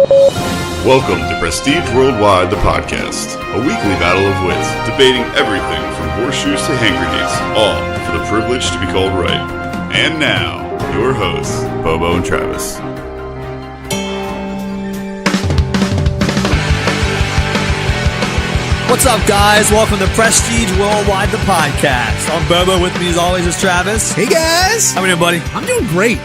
Welcome to Prestige Worldwide, the podcast, a weekly battle of wits, debating everything from horseshoes to hand grenades, all for the privilege to be called right. And now, your hosts, Bobo and Travis. What's up, guys? Welcome to Prestige Worldwide, the podcast. I'm Bobo. With me, as always, is Travis. Hey, guys. How are you doing, buddy? I'm doing great.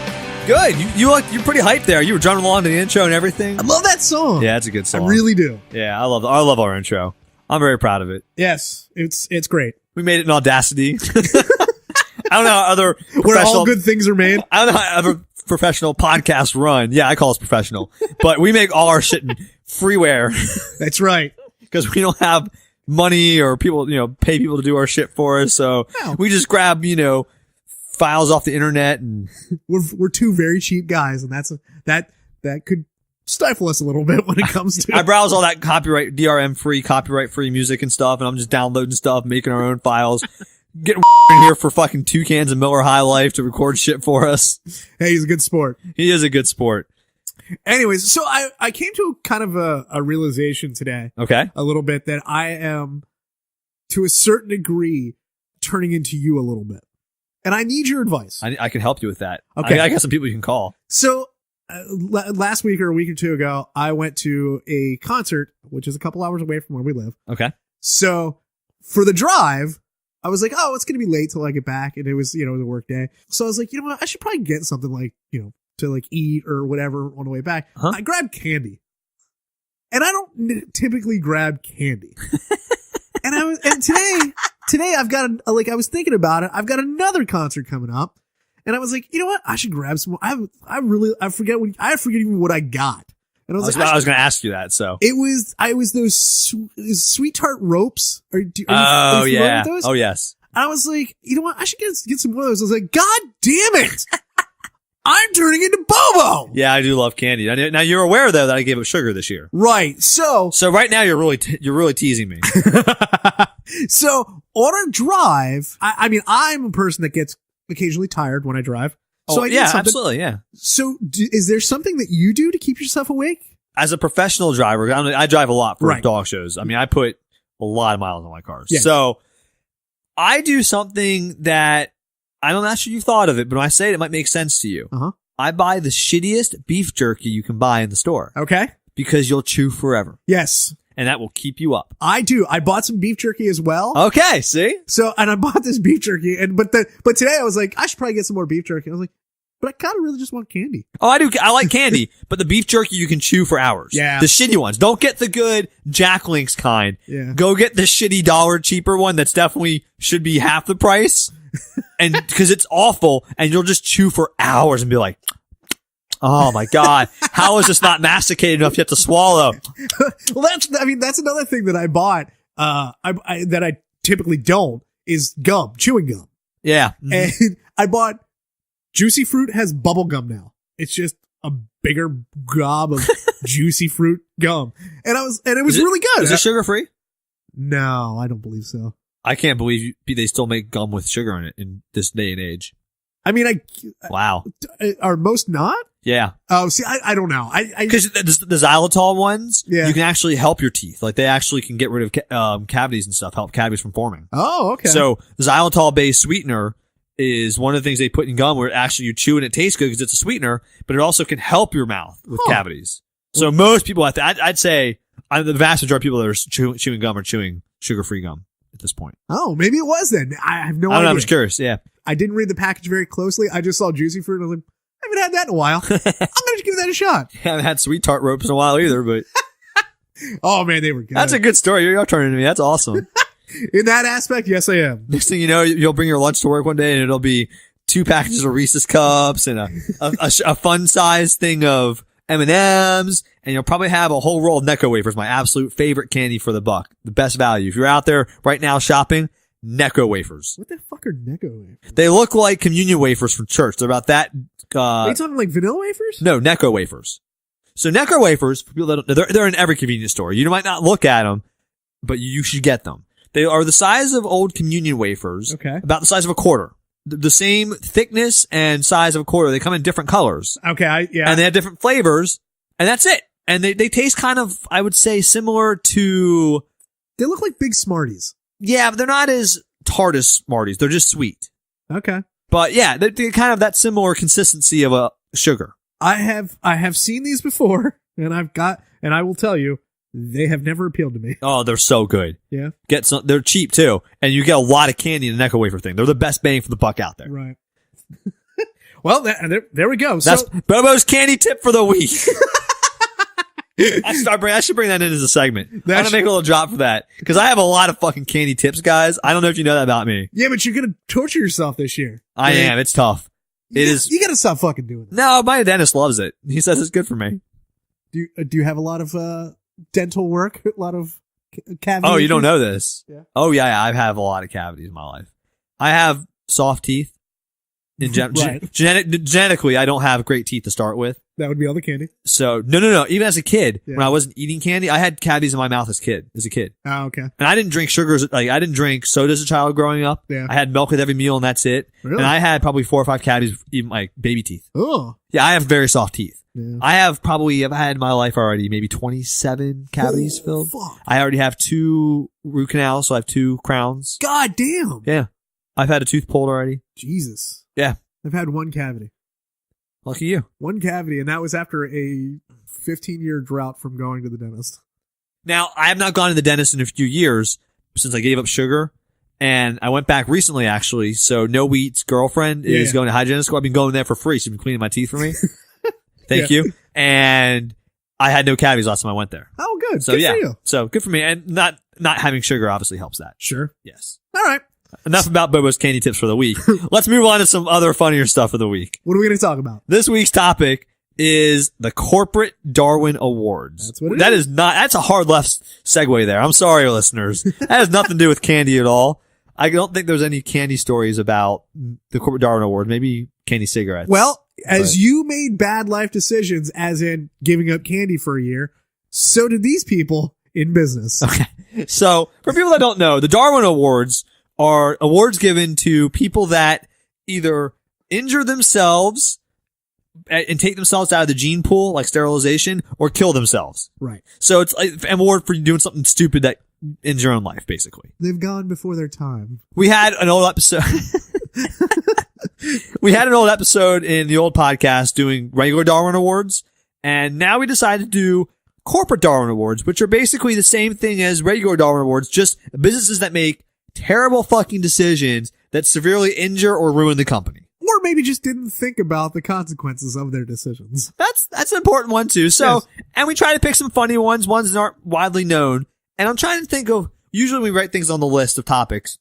Good. You're pretty hyped there. You were drumming along to the intro and everything. I love that song. Yeah, it's a good song. I really do. Yeah, I love our intro. I'm very proud of it. Yes, it's great. We made it in Audacity. I don't know how other where all good things are made. I don't know how other professional podcasts run. Yeah, I call us professional, but we make all our shit in freeware. That's right. Because we don't have money or people, pay people to do our shit for us. So we just grab, files off the internet, and we're two very cheap guys, and that could stifle us a little bit when it comes to I browse all that DRM free, copyright free music and stuff, and I'm just downloading stuff, making our own files, getting in here for fucking 2 cans of Miller High Life to record shit for us. Hey, he's a good sport. He is a good sport. Anyways, so I came to kind of a realization today. Okay. A little bit that I am, to a certain degree, turning into you a little bit. And I need your advice. I can help you with that. Okay. I got some people you can call. So last week or a week or two ago, I went to a concert, which is a couple hours away from where we live. Okay. So for the drive, I was like, oh, it's going to be late till I get back. And it was, it was a work day. So I was like, you know what? I should probably get something like, to like eat or whatever on the way back. Huh? I grabbed candy. And I don't typically grab candy. and today I've got I was thinking about it. I've got another concert coming up, and I was like, you know what? I should grab some. I forget even what I got. And I was going to ask you that. So it was those sweet tart ropes. Are you yeah. With those? Oh yes. And I was like, you know what? I should get some of those. I was like, God damn it! I'm turning into Bobo. Yeah, I do love candy. Now you're aware though that I gave up sugar this year, right? So right now you're really teasing me. So on a drive, I mean, I'm a person that gets occasionally tired when I drive. So absolutely, yeah. So is there something that you do to keep yourself awake? As a professional driver, I drive a lot for right. dog shows. I mean, I put a lot of miles on my cars. Yes. So I do something that I'm not sure you thought of it, but when I say it, it might make sense to you. Uh-huh. I buy the shittiest beef jerky you can buy in the store. Okay. Because you'll chew forever. Yes. And that will keep you up. I do. I bought some beef jerky as well. Okay, see? So, and I bought this beef jerky, but today I was like, I should probably get some more beef jerky. I was like, but I kind of really just want candy. Oh, I do. I like candy, but the beef jerky you can chew for hours. Yeah. The shitty ones. Don't get the good Jack Link's kind. Yeah. Go get the shitty $1 cheaper one that's definitely should be half the price. And because it's awful, and you'll just chew for hours and be like, oh my God, how is this not masticated enough yet to swallow? Well, that's another thing that I bought, that I typically don't is gum, chewing gum. Yeah. Mm-hmm. And I bought Juicy Fruit has bubble gum now. It's just a bigger gob of juicy fruit gum. And it was really good. Is it sugar free? No, I don't believe so. I can't believe they still make gum with sugar in it in this day and age. I mean, wow. Are most not? Yeah. Oh, see, I don't know. Because the xylitol ones, yeah. You can actually help your teeth. Like they actually can get rid of cavities and stuff, help cavities from forming. Oh, okay. So the xylitol-based sweetener is one of the things they put in gum where actually you chew and it tastes good because it's a sweetener, but it also can help your mouth with cavities. So most people, I'd say the vast majority of people that are chewing gum are chewing sugar-free gum at this point. Oh, maybe it was then. I have no idea. I don't know. I'm just curious. Yeah. I didn't read the package very closely. I just saw Juicy Fruit and I was like, I haven't had that in a while. I'm going to give that a shot. I haven't had sweet tart ropes in a while either, but. Oh man, they were good. That's a good story. You're turning to me. That's awesome. In that aspect, yes, I am. Next thing you know, you'll bring your lunch to work one day and it'll be 2 packages of Reese's Cups and a fun size thing of M&Ms, and you'll probably have a whole roll of Necco wafers, my absolute favorite candy for the buck. The best value. If you're out there right now shopping, Necco wafers. What the fuck are Necco wafers? They look like communion wafers from church. They're about that. Are you talking like vanilla wafers? No, Necco wafers. So Necco wafers, for people that don't know, they're in every convenience store. You might not look at them, but you should get them. They are the size of old communion wafers. Okay. About the size of a quarter. The same thickness and size of a quarter. They come in different colors. Okay, And they have different flavors, and that's it. And they taste kind of, I would say, similar to... They look like big Smarties. Yeah, but they're not as tart as Smarties. They're just sweet. Okay. But yeah, they're kind of that similar consistency of a sugar. I have seen these before, and I will tell you, they have never appealed to me. Oh, they're so good. Yeah. They're cheap too, and you get a lot of candy in a Necco wafer thing. They're the best bang for the buck out there. Right. Well, there we go. That's So, Bobo's candy tip for the week. I should bring that in as a segment. I'm gonna make a little drop for that because I have a lot of fucking candy tips, guys. I don't know if you know that about me. yeah, but you're gonna torture yourself this year. I am. It's tough. It is. You gotta stop fucking doing it. No, my dentist loves it. He says it's good for me. Do you have a lot of dental work? A lot of cavities? Oh, you don't know this? Yeah. Oh, yeah. I have a lot of cavities in my life. I have soft teeth. Right. Genetically, I don't have great teeth to start with. That would be all the candy. So, no. Even as a kid, Yeah. when I wasn't eating candy, I had cavities in my mouth as a kid. Oh, okay. And I didn't drink sugars. Like, I didn't drink soda as a child growing up. Yeah. I had milk with every meal and that's it. Really? And I had probably 4 or 5 cavities, even like baby teeth. Oh. Yeah, I have very soft teeth. Yeah. I've had in my life already maybe 27 cavities filled. Fuck. I already have 2 root canals, so I have 2 crowns. God damn. Yeah. I've had a tooth pulled already. Jesus. Yeah. I've had one cavity. Lucky you. One cavity, and that was after a 15-year drought from going to the dentist. Now, I have not gone to the dentist in a few years since I gave up sugar. And I went back recently, actually. So No Wheat's girlfriend is going to hygienist school. I've been going there for free. She's been cleaning my teeth for me. Thank you. And I had no cavities last time I went there. Oh, good. So good yeah. for you. So good for me. And not having sugar obviously helps that. Sure. Yes. All right. Enough about Bobo's candy tips for the week. Let's move on to some other funnier stuff of the week. What are we going to talk about? This week's topic is the Corporate Darwin Awards. That's what it That is. that's a hard left segue there. I'm sorry, listeners. That has nothing to do with candy at all. I don't think there's any candy stories about the Corporate Darwin Awards. Maybe candy cigarettes. Well, as you made bad life decisions, as in giving up candy for a year, so did these people in business. Okay. So, for people that don't know, the Darwin Awards are awards given to people that either injure themselves and take themselves out of the gene pool, like sterilization, or kill themselves. Right. So it's like an award for doing something stupid that ends your own life, basically. They've gone before their time. We had an old episode. We had an old episode in the old podcast doing regular Darwin Awards, and now we decided to do corporate Darwin Awards, which are basically the same thing as regular Darwin Awards, just businesses that make terrible fucking decisions that severely injure or ruin the company. Or maybe just didn't think about the consequences of their decisions. That's an important one too. So, Yes. And we try to pick some funny ones that aren't widely known. And I'm trying to think of, usually we write things on the list of topics.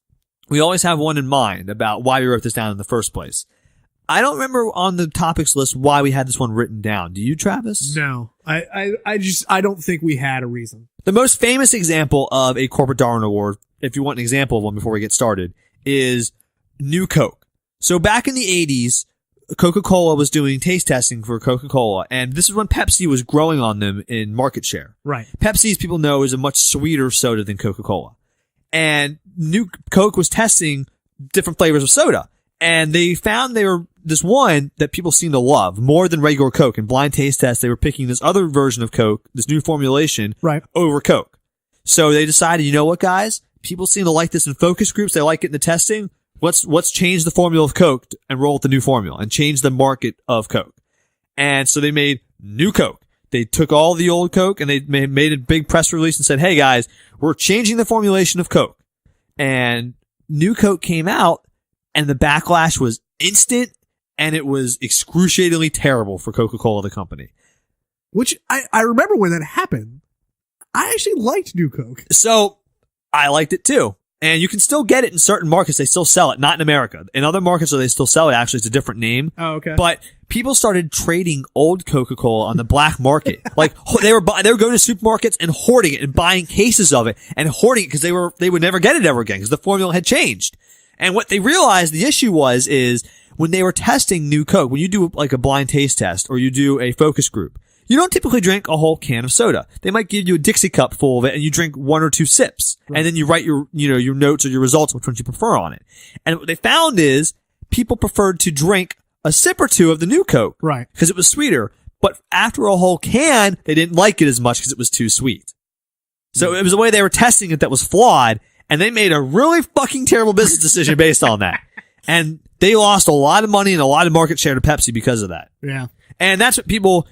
We always have one in mind about why we wrote this down in the first place. I don't remember on the topics list why we had this one written down. Do you, Travis? No, I don't think we had a reason. The most famous example of a corporate Darwin Award, if you want an example of one before we get started, is New Coke. So back in the 80s, Coca-Cola was doing taste testing for Coca-Cola, and this is when Pepsi was growing on them in market share. Right. Pepsi, as people know, is a much sweeter soda than Coca-Cola. And New Coke was testing different flavors of soda. And they found this one that people seem to love more than regular Coke. In blind taste tests, they were picking this other version of Coke, this new formulation, Right. over Coke. So they decided, you know what, guys? People seem to like this in focus groups. They like it in the testing. Let's change the formula of Coke and roll with the new formula and change the market of Coke. And so they made New Coke. They took all the old Coke and they made a big press release and said, hey guys, we're changing the formulation of Coke. And New Coke came out and the backlash was instant and it was excruciatingly terrible for Coca-Cola, the company. Which I remember when that happened. I actually liked New Coke. So I liked it too. And you can still get it in certain markets. They still sell it, not in America. In other markets where they still sell it, actually, it's a different name. Oh, okay. But people started trading old Coca-Cola on the black market. Like they were going to supermarkets and hoarding it and buying cases of it and hoarding it because they would never get it ever again because the formula had changed. And what they realized the issue is when they were testing New Coke, when you do like a blind taste test or you do a focus group, you don't typically drink a whole can of soda. They might give you a Dixie cup full of it and you drink 1 or 2 sips. Right. And then you write your notes or your results, which ones you prefer on it. And what they found is people preferred to drink a sip or 2 of the New Coke. Right. Because it was sweeter. But after a whole can, they didn't like it as much because it was too sweet. So it was the way they were testing it that was flawed, and they made a really fucking terrible business decision based on that. And they lost a lot of money and a lot of market share to Pepsi because of that. Yeah. And that's what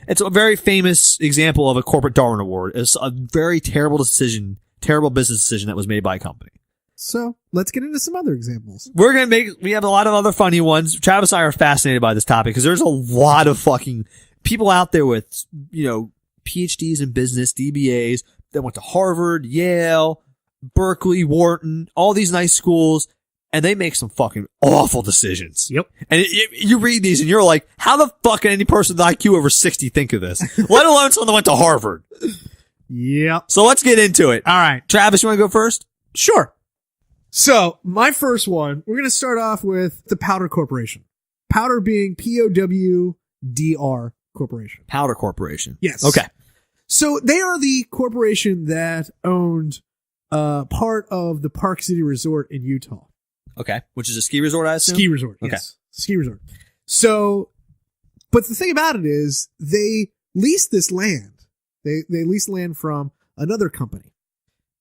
it's a very famous example of a corporate Darwin Award. It's a very terrible business decision that was made by a company. So let's get into some other examples. We have a lot of other funny ones. Travis and I are fascinated by this topic because there's a lot of fucking people out there with, PhDs in business, DBAs that went to Harvard, Yale, Berkeley, Wharton, all these nice schools, and they make some fucking awful decisions. Yep. And you read these and you're like, how the fuck can any person with IQ over 60 think of this? Let alone someone that went to Harvard. Yep. So let's get into it. All right. Travis, you want to go first? Sure. So my first one, we're going to start off with the Powder Corporation. Powder being POWDR Corporation. Powder Corporation. Yes. Okay. So they are the corporation that owned part of the Park City Resort in Utah. Okay. Which is a ski resort, I assume? Ski resort. Okay. Yes. Ski resort. So, but the thing about it is they leased this land. They leased land from another company,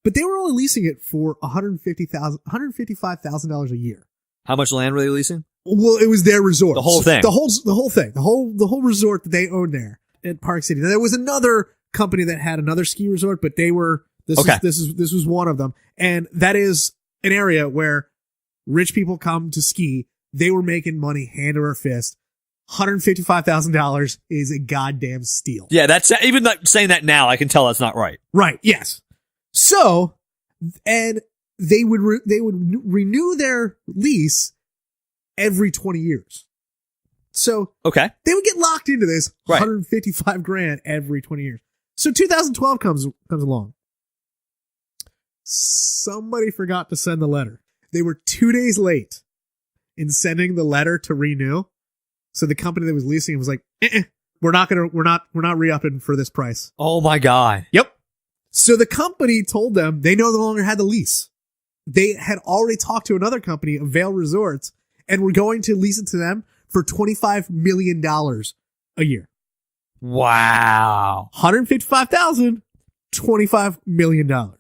but they were only leasing it for $155,000 a year. How much land were they leasing? Well, it was their resort. The whole thing. The whole thing. The whole resort that they owned there at Park City. Now, there was another company that had another ski resort, but they were, this was one of them. And that is an area where rich people come to ski. They were making money hand over fist. $155,000 is a goddamn steal. Yeah, that's even like saying that now, I can tell that's not right. Right. Yes. So, and they would renew their lease every 20 years. So, okay, they would get locked into this right. $155,000 every 20 years. So 2012 comes along. Somebody forgot to send the letter. They were 2 days late in sending the letter to renew. So the company that was leasing it was like, we're not re-upping for this price. Oh my God. Yep. So the company told them they no longer had the lease. They had already talked to another company, Vail Resorts, and were going to lease it to them for $25 million a year. Wow. $155,000, $25 million.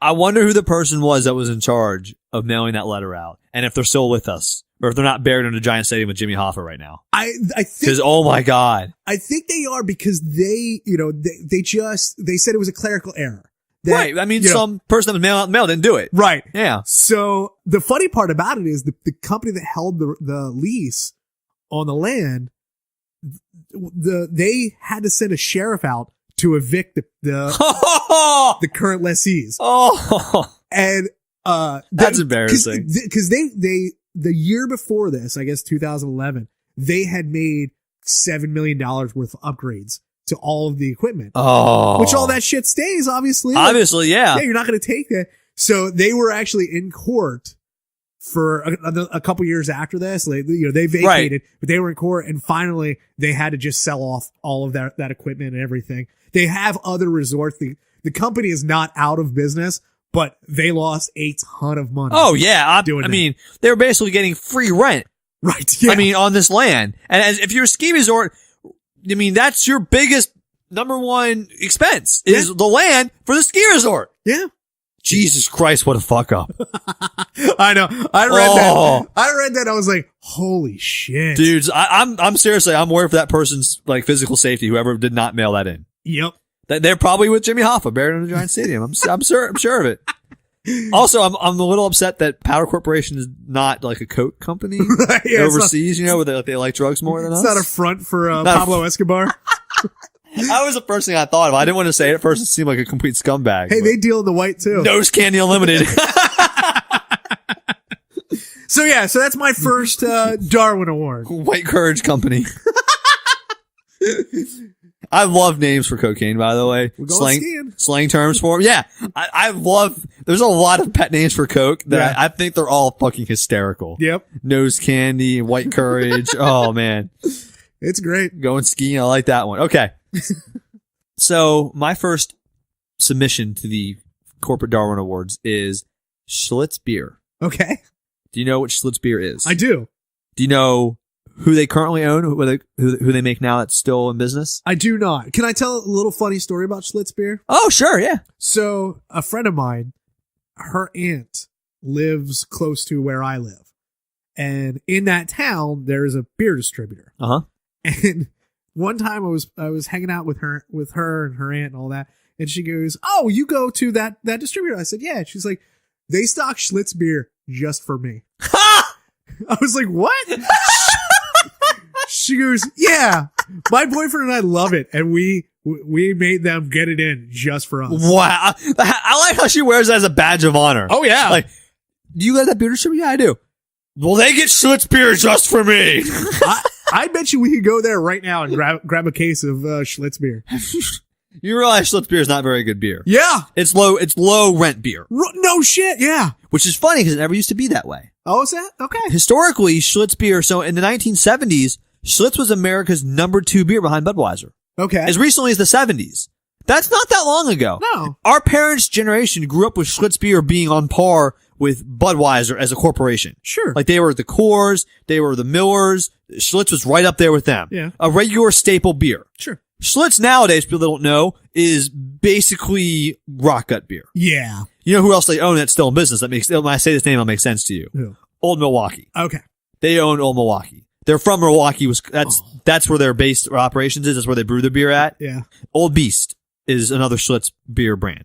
I wonder who the person was that was in charge of mailing that letter out, and if they're still with us, or if they're not buried in a giant stadium with Jimmy Hoffa right now. I think, because oh my God, I think they are, because they said it was a clerical error. Right. I mean, some person that was mailed didn't do it. Right. Yeah. So the funny part about it is the company that held the lease on the land, they had to send a sheriff out to evict the current lessees. Oh, and that's embarrassing. Because they the year before this, I guess 2011, they had made $7 million worth of upgrades to all of the equipment. Oh, which all that shit stays, obviously. Obviously, yeah. Yeah, you're not going to take that. So they were actually in court for a couple years after this. They vacated, right. But they were in court, and finally they had to just sell off all of that equipment and everything. They have other resorts. The company is not out of business, but they lost a ton of money. Oh yeah. I that. mean, they were basically getting free rent. Right. Yeah. I mean, on this land. And if you're a ski resort, I mean, that's your biggest number one expense is the land for the ski resort. Yeah. Jesus Christ, what a fuck up. I know. I read that. I was like, holy shit. Dudes, I'm seriously, I'm worried for that person's like physical safety, whoever did not mail that in. Yep. They're probably with Jimmy Hoffa, buried in a giant stadium. I'm sure of it. Also, I'm a little upset that Powder Corporation is not like a coke company yeah, overseas, where they like drugs more than us. It's not a front for Pablo Escobar. That was the first thing I thought of. I didn't want to say it at first. It seemed like a complete scumbag. Hey, they deal in the white too. Nose Candy Unlimited. So that's my first Darwin Award. White Courage Company. I love names for cocaine, by the way. We're going slang terms for them. Yeah. I love, there's a lot of pet names for coke that I think they're all fucking hysterical. Yep. Nose Candy, White Courage. Oh man. It's great. Going skiing. I like that one. Okay. So my first submission to the Corporate Darwin Awards is Schlitz beer. Okay. Do you know what Schlitz beer is? I do. Do you know who they currently own, who they make now that's still in business? I do not. Can I tell a little funny story about Schlitz beer? Oh, sure, yeah. So a friend of mine, her aunt lives close to where I live. And in that town, there is a beer distributor. Uh-huh. And one time I was hanging out with her and her aunt and all that. And she goes, "Oh, you go to that distributor?" I said, "Yeah." She's like, "They stock Schlitz beer just for me." I was like, "What?" She goes, "Yeah, my boyfriend and I love it, and we made them get it in just for us." Wow. I like how she wears it as a badge of honor. Oh yeah. Like, do you like that beer distributor? Yeah, I do. Well, they get Schlitz beer just for me. I bet you we could go there right now and grab a case of Schlitz beer. You realize Schlitz beer is not very good beer. Yeah. It's low rent beer. No shit. Yeah. Which is funny because it never used to be that way. Oh, is that? Okay. Historically, Schlitz beer, so in the 1970s, Schlitz was America's number 2 beer behind Budweiser. Okay. As recently as the 70s. That's not that long ago. No. Our parents' generation grew up with Schlitz beer being on par with Budweiser as a corporation. Sure. Like they were the Coors, they were the Millers. Schlitz was right up there with them. Yeah. A regular staple beer. Sure. Schlitz nowadays, people that don't know, is basically rock gut beer. Yeah. You know who else they own that's still in business? When I say this name, it'll make sense to you. Who? Old Milwaukee. Okay. They own Old Milwaukee. They're from Milwaukee. That's where their base operations is. That's where they brew their beer at. Yeah. Old Beast is another Schlitz beer brand.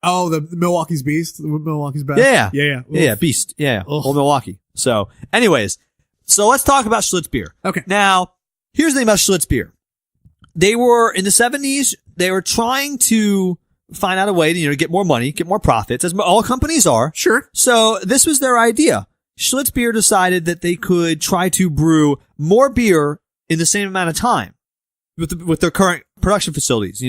Oh, the Milwaukee's Beast? Milwaukee's Best? Yeah. Yeah. Yeah, Beast. Yeah. Ugh. Old Milwaukee. So, anyways, let's talk about Schlitz beer. Okay. Now, here's the thing about Schlitz beer. They were, in the 70s, they were trying to find out a way to, get more money, get more profits, as all companies are. Sure. So, this was their idea. Schlitz beer decided that they could try to brew more beer in the same amount of time with their current production facilities,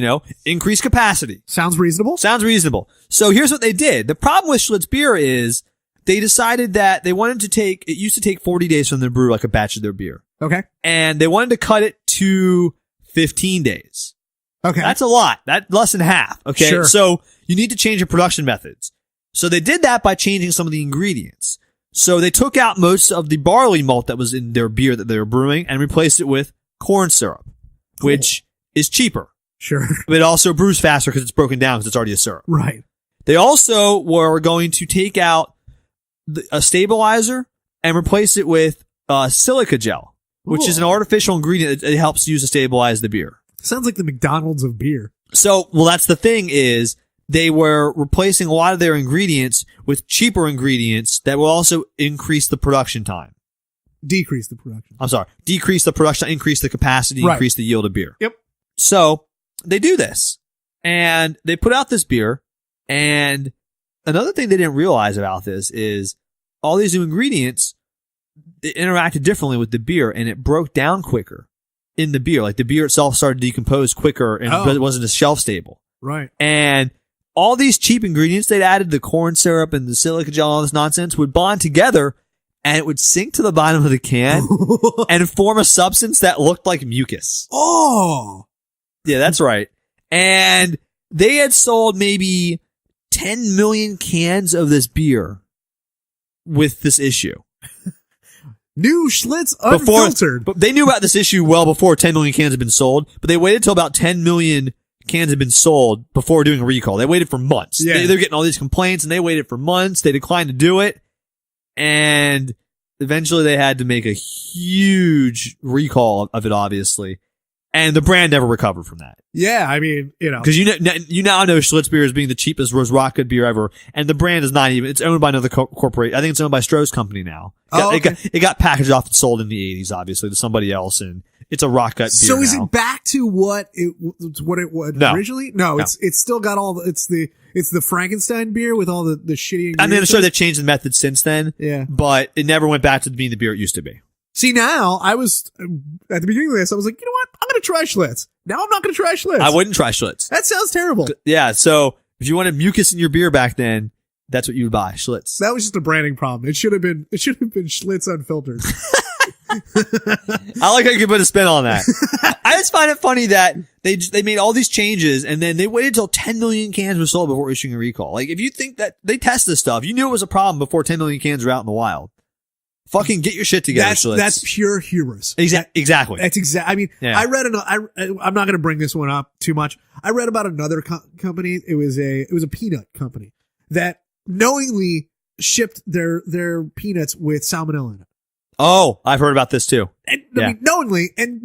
increase capacity. Sounds reasonable. Sounds reasonable. So here's what they did. The problem with Schlitz beer is they decided that they wanted to it used to take 40 days from them to brew like a batch of their beer. Okay. And they wanted to cut it to 15 days. Okay. That's a lot. That's less than half. Okay. Sure. So you need to change your production methods. So they did that by changing some of the ingredients. So they took out most of the barley malt that was in their beer that they were brewing and replaced it with corn syrup, which is cheaper. Sure. But it also brews faster because it's broken down because it's already a syrup. Right. They also were going to take out a stabilizer and replace it with silica gel, which is an artificial ingredient that it helps use to stabilize the beer. Sounds like the McDonald's of beer. So, that's the thing is they were replacing a lot of their ingredients with cheaper ingredients that will also increase the production time. Decrease the production. I'm sorry. Decrease the production, increase the capacity, increase the yield of beer. Yep. So they do this and they put out this beer. And another thing they didn't realize about this is all these new ingredients it interacted differently with the beer and it broke down quicker in the beer. Like the beer itself started to decompose quicker and it wasn't as shelf stable. Right. And all these cheap ingredients they'd added, the corn syrup and the silica gel, all this nonsense would bond together and it would sink to the bottom of the can and form a substance that looked like mucus. Oh. Yeah, that's right. And they had sold maybe 10 million cans of this beer with this issue. New Schlitz unfiltered. But they knew about this issue well before 10 million cans had been sold, but they waited till about 10 million cans had been sold before doing a recall. They waited for months. Yeah. They were getting all these complaints and they waited for months. They declined to do it. And eventually they had to make a huge recall of it, obviously. And the brand never recovered from that. Yeah, I mean, Because you now know Schlitz beer as being the cheapest rock good beer ever. And the brand is not even, it's owned by another corporation. I think it's owned by Stroh's company now. It got packaged off and sold in the 80s, obviously, to somebody else. And it's a rock gut beer. So is now. it back to what it was originally? No, it's still got all it's the Frankenstein beer with all the shitty ingredients. I mean, I'm sure they've changed the method since then. Yeah. But it never went back to being the beer it used to be. See, now I was at the beginning of this, I was like, you know what? I'm going to try Schlitz. Now I'm not going to try Schlitz. I wouldn't try Schlitz. That sounds terrible. Yeah. So if you wanted mucus in your beer back then, that's what you would buy, Schlitz. That was just a branding problem. It should have been Schlitz unfiltered. I like how you can put a spin on that. I just find it funny that they made all these changes and then they waited till 10 million cans were sold before issuing a recall. Like if you think that they test this stuff, you knew it was a problem before 10 million cans were out in the wild. Fucking get your shit together. That's pure hubris. Exactly. That's exactly. I mean, Yeah. I read I'm not going to bring this one up too much. I read about another company. It was a peanut company that knowingly shipped their peanuts with salmonella in it. Oh, I've heard about this too. And I mean, knowingly, and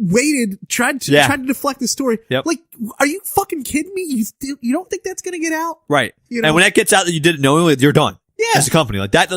tried to deflect the story. Yep. Like, are you fucking kidding me? You don't think that's going to get out? Right. You know? And when that gets out that you did it knowingly, you're done. Yeah. As a company like that,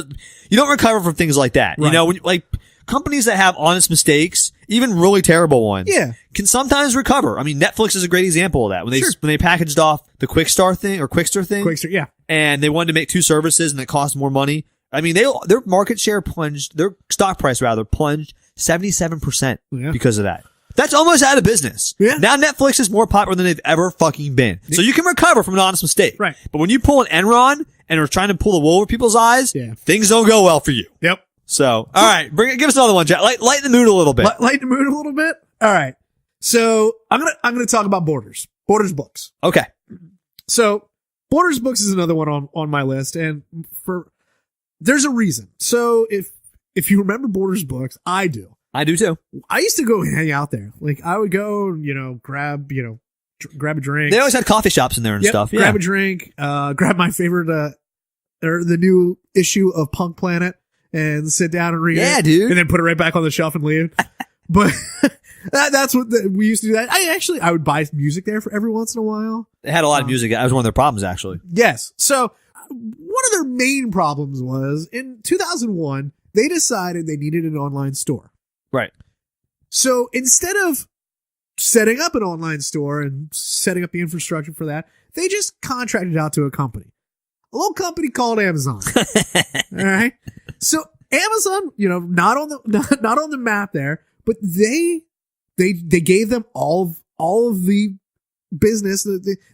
you don't recover from things like that. Right. You know, when like companies that have honest mistakes, even really terrible ones, can sometimes recover. I mean, Netflix is a great example of that. When they packaged off the Quickstart thing, Quickstart, and they wanted to make two services and it cost more money. I mean, their market share plunged, their stock price rather plunged 77% because of that. That's almost out of business. Yeah. Now Netflix is more popular than they've ever fucking been. So you can recover from an honest mistake. Right. But when you pull an Enron and are trying to pull the wool over people's eyes, things don't go well for you. Yep. So, all right, give us another one, Jack. Lighten the mood a little bit. Lighten the mood a little bit. All right. So I'm gonna talk about Borders books. Okay. So Borders books is another one on my list, and there's a reason. So if you remember Borders books, I do. I do too. I used to go hang out there. Like I would go, grab a drink. They always had coffee shops in there and stuff. Grab a drink, grab my favorite, or the new issue of Punk Planet and sit down and read it. Yeah, dude. And then put it right back on the shelf and leave. But that's what we used to do that. I would buy music there for every once in a while. They had a lot of music. That was one of their problems, actually. Yes. So one of their main problems was in 2001, they decided they needed an online store. Right. So instead of setting up an online store and setting up the infrastructure for that, they just contracted out to a company. A little company called Amazon. All right. So Amazon, not on the map there, but they gave them all of the business.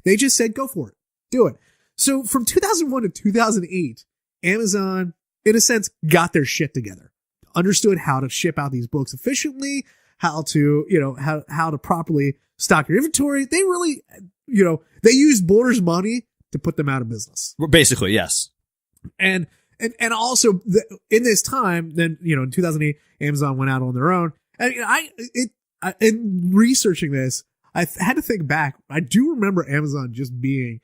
They just said, go for it. Do it. So from 2001 to 2008, Amazon, in a sense, got their shit together, understood how to ship out these books efficiently, how to, how to properly stock your inventory. They really, they used Borders money to put them out of business. Basically, yes. And also in this time, then, in 2008, Amazon went out on their own. And in researching this, I had to think back. I do remember Amazon just being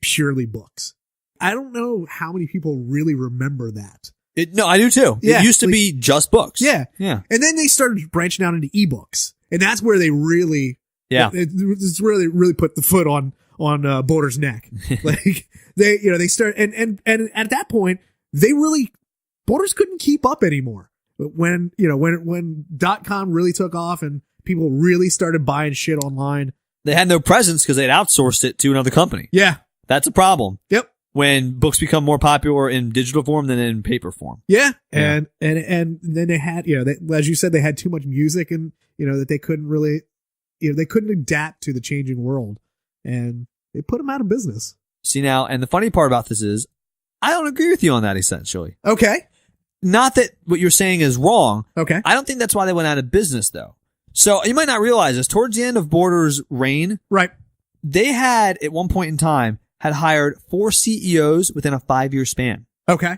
purely books. I don't know how many people really remember that. No, I do too. Yeah, it used to be just books. Yeah. Yeah. And then they started branching out into ebooks. And that's where they really, it's where they really put the foot on Borders' neck. Like they start, and at that point, Borders couldn't keep up anymore. When .com really took off and people really started buying shit online. They had no presence because they'd outsourced it to another company. Yeah. That's a problem. Yep. When books become more popular in digital form than in paper form. Yeah. And then they had, as you said, they had too much music and, that they couldn't really, they couldn't adapt to the changing world, and they put them out of business. See now, and the funny part about this is, I don't agree with you on that essentially. Okay. Not that what you're saying is wrong. Okay. I don't think that's why they went out of business though. So you might not realize this. Towards the end of Borders' reign, right, they had at one point in time had hired 4 CEOs within a 5-year span. Okay.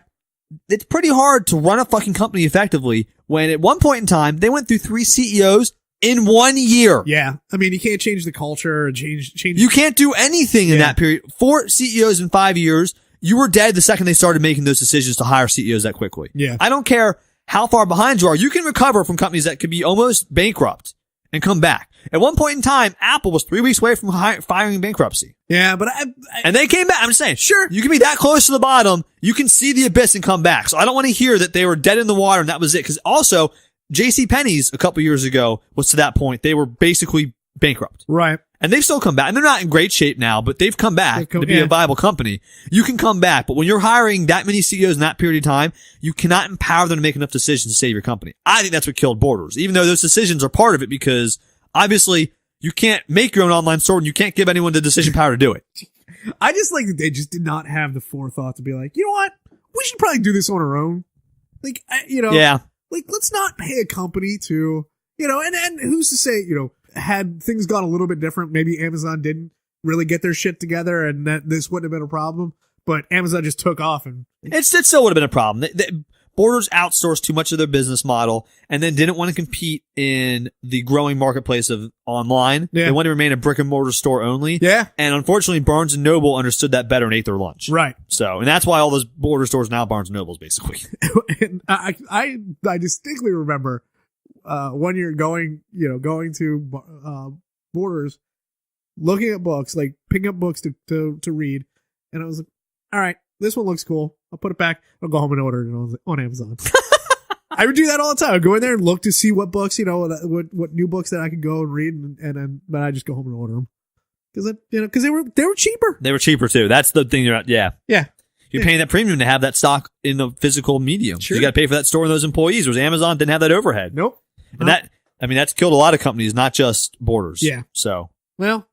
It's pretty hard to run a fucking company effectively when at one point in time they went through 3 CEOs in 1 year. Yeah. I mean, you can't change the culture or change. You can't do anything in that period. 4 CEOs in 5 years. You were dead the second they started making those decisions to hire CEOs that quickly. Yeah. I don't care how far behind you are. You can recover from companies that could be almost bankrupt and come back. At one point in time, Apple was 3 weeks away from filing bankruptcy. Yeah, but and they came back. I'm just saying, sure, you can be that close to the bottom. You can see the abyss and come back. So I don't want to hear that they were dead in the water and that was it. Cause also JCPenney's a couple years ago was to that point. They were basically bankrupt. Right. And they've still come back. And they're not in great shape now, but they've come back to be a viable company. You can come back. But when you're hiring that many CEOs in that period of time, you cannot empower them to make enough decisions to save your company. I think that's what killed Borders, even though those decisions are part of it, because obviously you can't make your own online store and you can't give anyone the decision power to do it. I just like that they just did not have the forethought to be like, you know what? We should probably do this on our own. Like, like let's not pay a company to, and who's to say, had things gone a little bit different, maybe Amazon didn't really get their shit together and that this wouldn't have been a problem, but Amazon just took off and it still would have been a problem. Borders outsourced too much of their business model and then didn't want to compete in the growing marketplace of online. Yeah. They wanted to remain a brick and mortar store only. Yeah. And unfortunately, Barnes & Noble understood that better and ate their lunch. Right. So, and that's why all those border stores are now Barnes & Nobles, basically. And I distinctly remember, one year going to, Borders, looking at books, like picking up books to read. And I was like, all right, this one looks cool. I'll put it back. I'll go home and order it on Amazon. I would do that all the time. I'd go in there and look to see what books, what new books that I could go and read, but I just go home and order them because they were cheaper. They were cheaper too. That's the thing. Yeah. You're paying that premium to have that stock in the physical medium. Sure. You got to pay for that store and those employees. Whereas Amazon didn't have that overhead. Nope. And that's killed a lot of companies, not just Borders. Yeah. So. Well,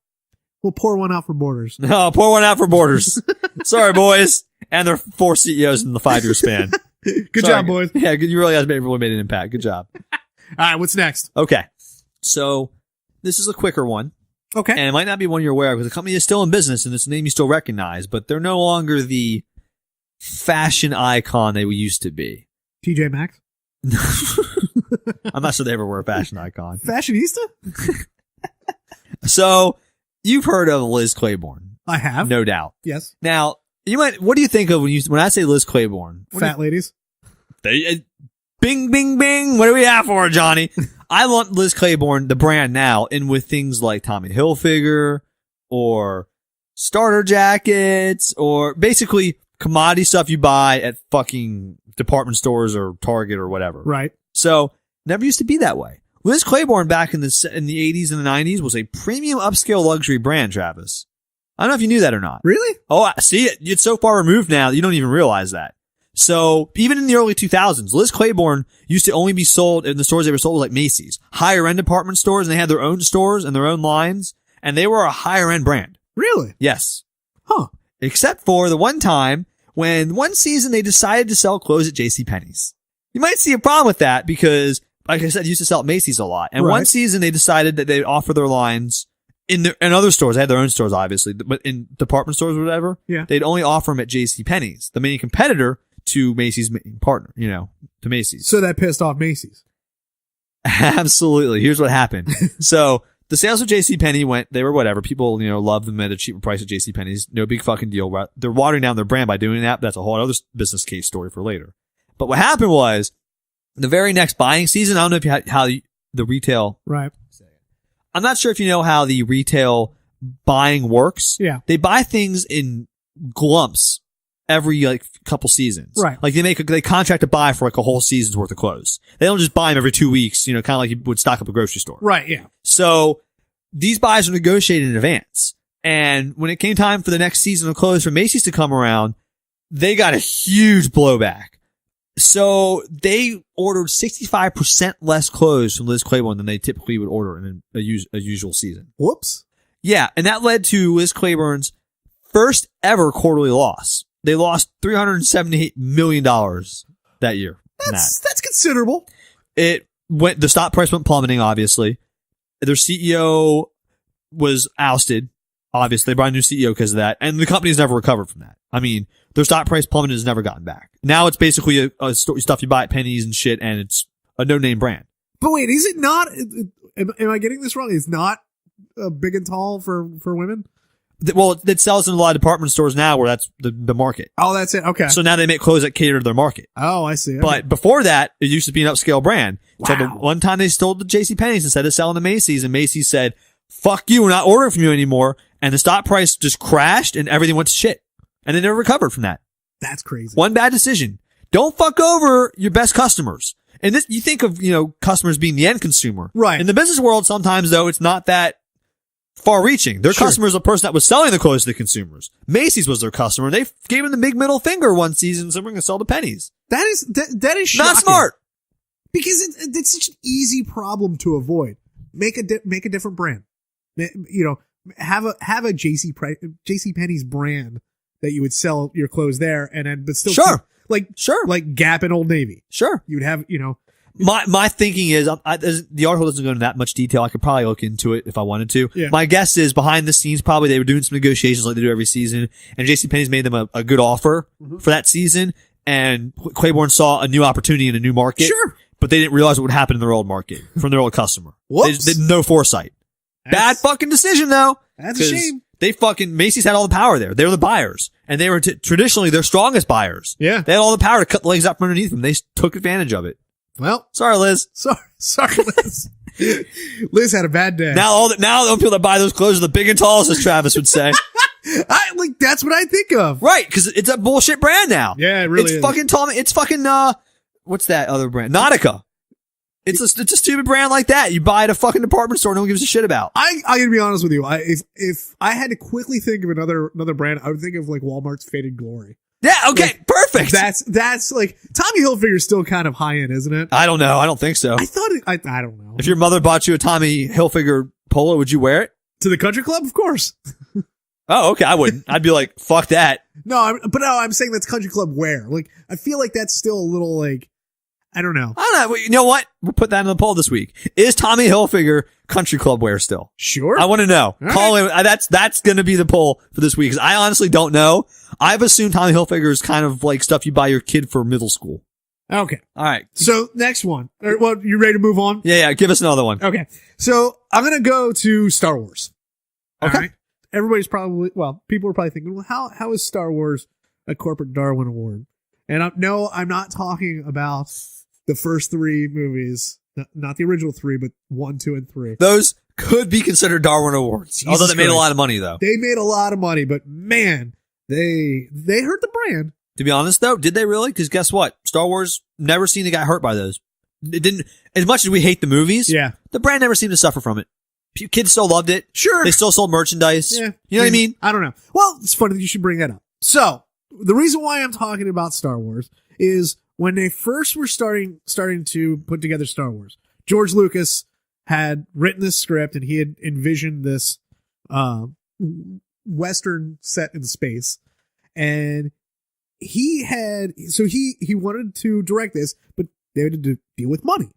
we'll pour one out for Borders. No, pour one out for Borders. Sorry, boys. And their 4 CEOs in the 5-year span. Good job, boys. Yeah, you really have really made an impact. Good job. All right, what's next? Okay. So this is a quicker one. Okay. And it might not be one you're aware of because the company is still in business and it's a name you still recognize, but they're no longer the fashion icon they used to be. TJ Maxx? I'm not sure they ever were a fashion icon. Fashionista? So you've heard of Liz Claiborne. I have. No doubt. Yes. Now, what do you think of when I say Liz Claiborne? Fat ladies? Bing, bing, bing. What do we have for her, Johnny? I want Liz Claiborne, the brand now, in with things like Tommy Hilfiger or starter jackets or basically commodity stuff you buy at fucking department stores or Target or whatever. Right. So never used to be that way. Liz Claiborne back in the 80s and the 90s was a premium upscale luxury brand, Travis. I don't know if you knew that or not. Really? Oh, I see it. It's so far removed now that you don't even realize that. So even in the early 2000s, Liz Claiborne used to only be sold in the stores they were sold like Macy's, higher end department stores, and they had their own stores and their own lines, and they were a higher end brand. Really? Yes. Huh. Except for the one time when one season they decided to sell clothes at JCPenney's. You might see a problem with that because, like I said, they used to sell at Macy's a lot. And Right. one season they decided that they'd offer their lines in other stores. They had their own stores, obviously, but in department stores or whatever, Yeah. they'd only offer them at JCPenney's, the main competitor to Macy's main partner, to Macy's. So that pissed off Macy's. Absolutely. Here's what happened. So the sales of JCPenney they were whatever. People, loved them at a cheaper price at JCPenney's. No big fucking deal. They're watering down their brand by doing that. But that's a whole other business case story for later. But what happened was the very next buying season, I don't know if you had how the retail, Right. I'm not sure if you know how the retail buying works. Yeah. They buy things in glumps every couple seasons. Right. Like they contract to buy for a whole season's worth of clothes. They don't just buy them every 2 weeks, kind of like you would stock up a grocery store. Right. Yeah. So these buys are negotiated in advance. And when it came time for the next season of clothes for Macy's to come around, they got a huge blowback. So they ordered 65% less clothes from Liz Claiborne than they typically would order in a usual season. Whoops. Yeah. And that led to Liz Claiborne's first ever quarterly loss. They lost $378 million that year. That's considerable. The stock price went plummeting, obviously. Their CEO was ousted. Obviously, they brought a new CEO because of that. And the company's never recovered from that. I mean, their stock price plummeted has never gotten back. Now it's basically a stuff you buy at Penny's and shit, and it's a no-name brand. But wait, is it not? Am I getting this wrong? It's not big and tall for women? Well, it sells in a lot of department stores now where that's the market. Oh, that's it. Okay. So now they make clothes that cater to their market. Oh, I see. Okay. But before that, it used to be an upscale brand. Wow. So the one time they stole the JCPenney's instead of selling to Macy's, and Macy's said, fuck you, we're not ordering from you anymore. And the stock price just crashed and everything went to shit. And they never recovered from that. That's crazy. One bad decision. Don't fuck over your best customers. And this, you think of, customers being the end consumer. Right. In the business world, sometimes though, it's not that far reaching. Their Sure. customer is the person that was selling the clothes to the consumers. Macy's was their customer. They gave him the big middle finger one season, so we're going to sell to Pennies. That is shocking. Not smart. Because it's such an easy problem to avoid. Make a different brand. Have a JCPenney's brand that you would sell your clothes there, and then but still Sure. keep, like Gap and Old Navy. Sure. You'd have My thinking is, the article doesn't go into that much detail. I could probably look into it if I wanted to. Yeah. My guess is behind the scenes, probably they were doing some negotiations like they do every season, and JCPenney's made them a good offer for that season. and Claiborne saw a new opportunity in a new market. Sure. But they didn't realize what would happen in their old market from their old customer. Whoops. They had no foresight. Bad fucking decision though. That's a shame. Macy's had all the power there. They were the buyers. And they were traditionally their strongest buyers. Yeah. They had all the power to cut the legs out from underneath them. They took advantage of it. Well, Sorry, Liz. sorry, Liz. Liz had a bad day. Now the people that buy those clothes are the big and talls, as Travis would say. That's what I think of. Right, because it's a bullshit brand now. Yeah, it really it's is. Fucking Tommy. It's fucking what's that other brand? Nautica. It's a stupid brand like that. You buy at a fucking department store, no one gives a shit about. I gotta be honest with you. If I had to quickly think of another brand, I would think of like Walmart's Faded Glory. Yeah. Okay. Perfect. That's like Tommy Hilfiger's still kind of high end, isn't it? I don't know. I don't think so. I don't know. If your mother bought you a Tommy Hilfiger polo, would you wear it? To the country club, of course. Oh, okay. I wouldn't. I'd be like, fuck that. I'm saying that's country club wear. Like, I feel like that's still a little like, I don't know. I don't know. You know what? We'll put that in the poll this week. Is Tommy Hilfiger country club wear still? Sure. I want to know. All Call right. in. That's going to be the poll for this week. Cause I honestly don't know. I've assumed Tommy Hilfiger is kind of like stuff you buy your kid for middle school. Okay. All right. So next one. Well, you ready to move on? Yeah. Give us another one. Okay. So I'm going to go to Star Wars. Okay. All right. Everybody's probably, people are probably thinking, well, how is Star Wars a corporate Darwin Award? And I'm not talking about the first three movies, not the original three, but 1, 2, and 3. Those could be considered Darwin Awards. Jesus Although they made a Christ. lot of money though. They made a lot of money, but man, they hurt the brand. To be honest though, did they really? Cause guess what? Star Wars never seemed to get hurt by those. It didn't, as much as we hate the movies. Yeah. The brand never seemed to suffer from it. Kids still loved it. Sure. They still sold merchandise. Yeah. You know what I mean? I don't know. Well, it's funny that you should bring that up. So the reason why I'm talking about Star Wars is when they first were starting to put together Star Wars, George Lucas had written this script and he had envisioned this Western set in space. And he wanted to direct this, but they had to deal with money.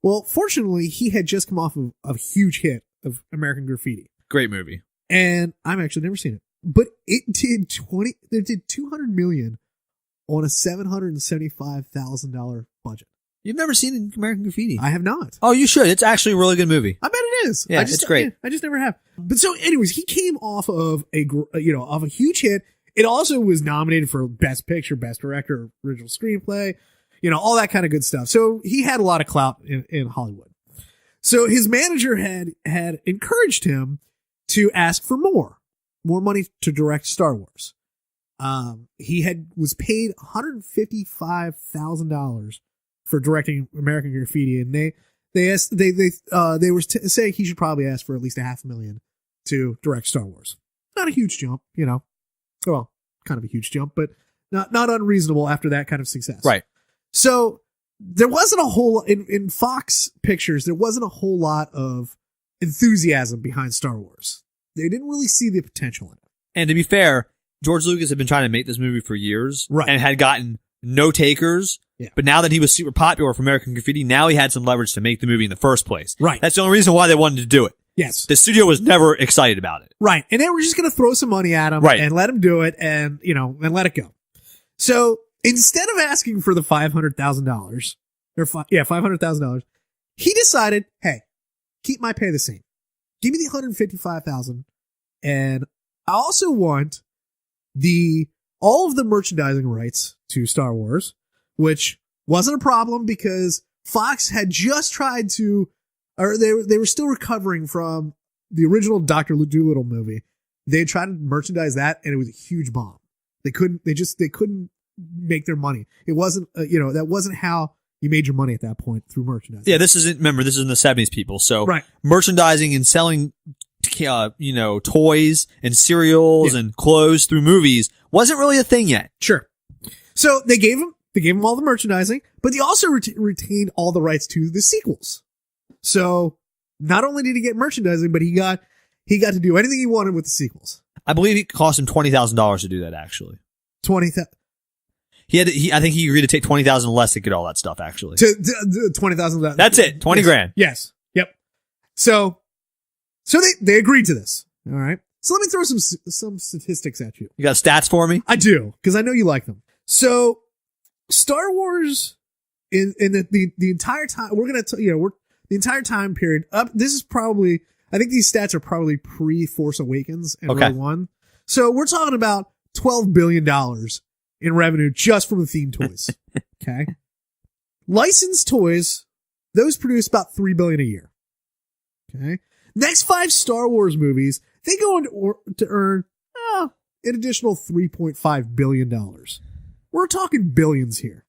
Well, fortunately, he had just come off of a huge hit of American Graffiti. Great movie. And I've actually never seen it. But it did $200 million on a $775,000 budget. You've never seen American Graffiti? I have not. Oh, you should. It's actually a really good movie. I bet it is. Yeah, it's great. I just never have. But so, anyways, he came off of a huge hit. It also was nominated for Best Picture, Best Director, Original Screenplay, all that kind of good stuff. So he had a lot of clout in Hollywood. So his manager had encouraged him to ask for more money to direct Star Wars. He was paid $155,000 for directing American Graffiti, and they were saying he should probably ask for at least $500,000 to direct Star Wars. Not a huge jump, well, kind of a huge jump, but not unreasonable after that kind of success. Right. So there wasn't a whole in Fox Pictures. There wasn't a whole lot of enthusiasm behind Star Wars. They didn't really see the potential in it. And to be fair, George Lucas had been trying to make this movie for years, right, and had gotten no takers. Yeah. But now that he was super popular for American Graffiti, now he had some leverage to make the movie in the first place. Right. That's the only reason why they wanted to do it. Yes. The studio was never excited about it. Right. And they were just going to throw some money at him, right, and let him do it and let it go. So instead of asking for the $500,000 $500,000, he decided, hey, keep my pay the same. Give me the $155,000. And I also want all of the merchandising rights to Star Wars, which wasn't a problem because Fox had just tried to, or they were still recovering from the original Dr. Dolittle movie. They had tried to merchandise that, and it was a huge bomb. They couldn't make their money. It wasn't, that wasn't how you made your money at that point, through merchandising. Yeah, this is in the 70s, people. So right, merchandising and selling, toys and cereals and clothes through movies wasn't really a thing yet. Sure. So they gave him all the merchandising, but they also retained all the rights to the sequels. So not only did he get merchandising, but he got to do anything he wanted with the sequels. I believe it cost him $20,000 to do that, actually. $20,000. I think he agreed to take $20,000 less to get all that stuff, actually. To $20,000. That's it. 20 grand. Yes. Yep. So they agreed to this. All right. So let me throw some statistics at you. You got stats for me? I do, because I know you like them. So Star Wars in the entire time the entire time period up. This is probably, I think these stats are probably pre Force Awakens and Rogue One. So we're talking about $12 billion in revenue just from the themed toys. Okay. Licensed toys, those produce about $3 billion a year. Okay. Next 5 Star Wars movies, they go on to earn an additional $3.5 billion. We're talking billions here.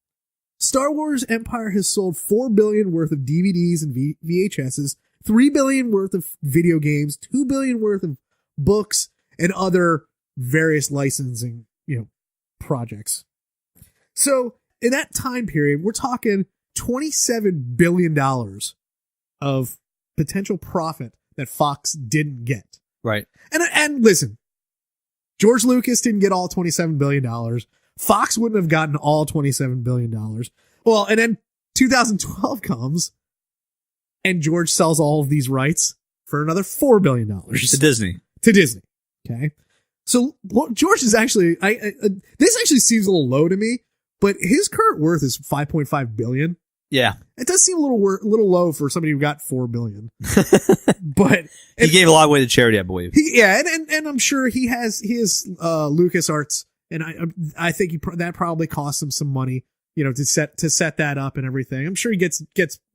Star Wars Empire has sold $4 billion worth of DVDs and VHSs, $3 billion worth of video games, $2 billion worth of books, and other various licensing, projects. So in that time period, we're talking $27 billion of potential profit that Fox didn't get. Right. And listen, George Lucas didn't get all $27 billion. Fox wouldn't have gotten all $27 billion. Well, and then 2012 comes and George sells all of these rights for another $4 billion. To Disney. Okay. So George is actually, this actually seems a little low to me, but his current worth is $5.5 billion. Yeah. It does seem a little low for somebody who got $4 billion. But he gave a lot away to charity, I believe. And I'm sure he has LucasArts, and I think that probably cost him some money, to set that up and everything. I'm sure he gets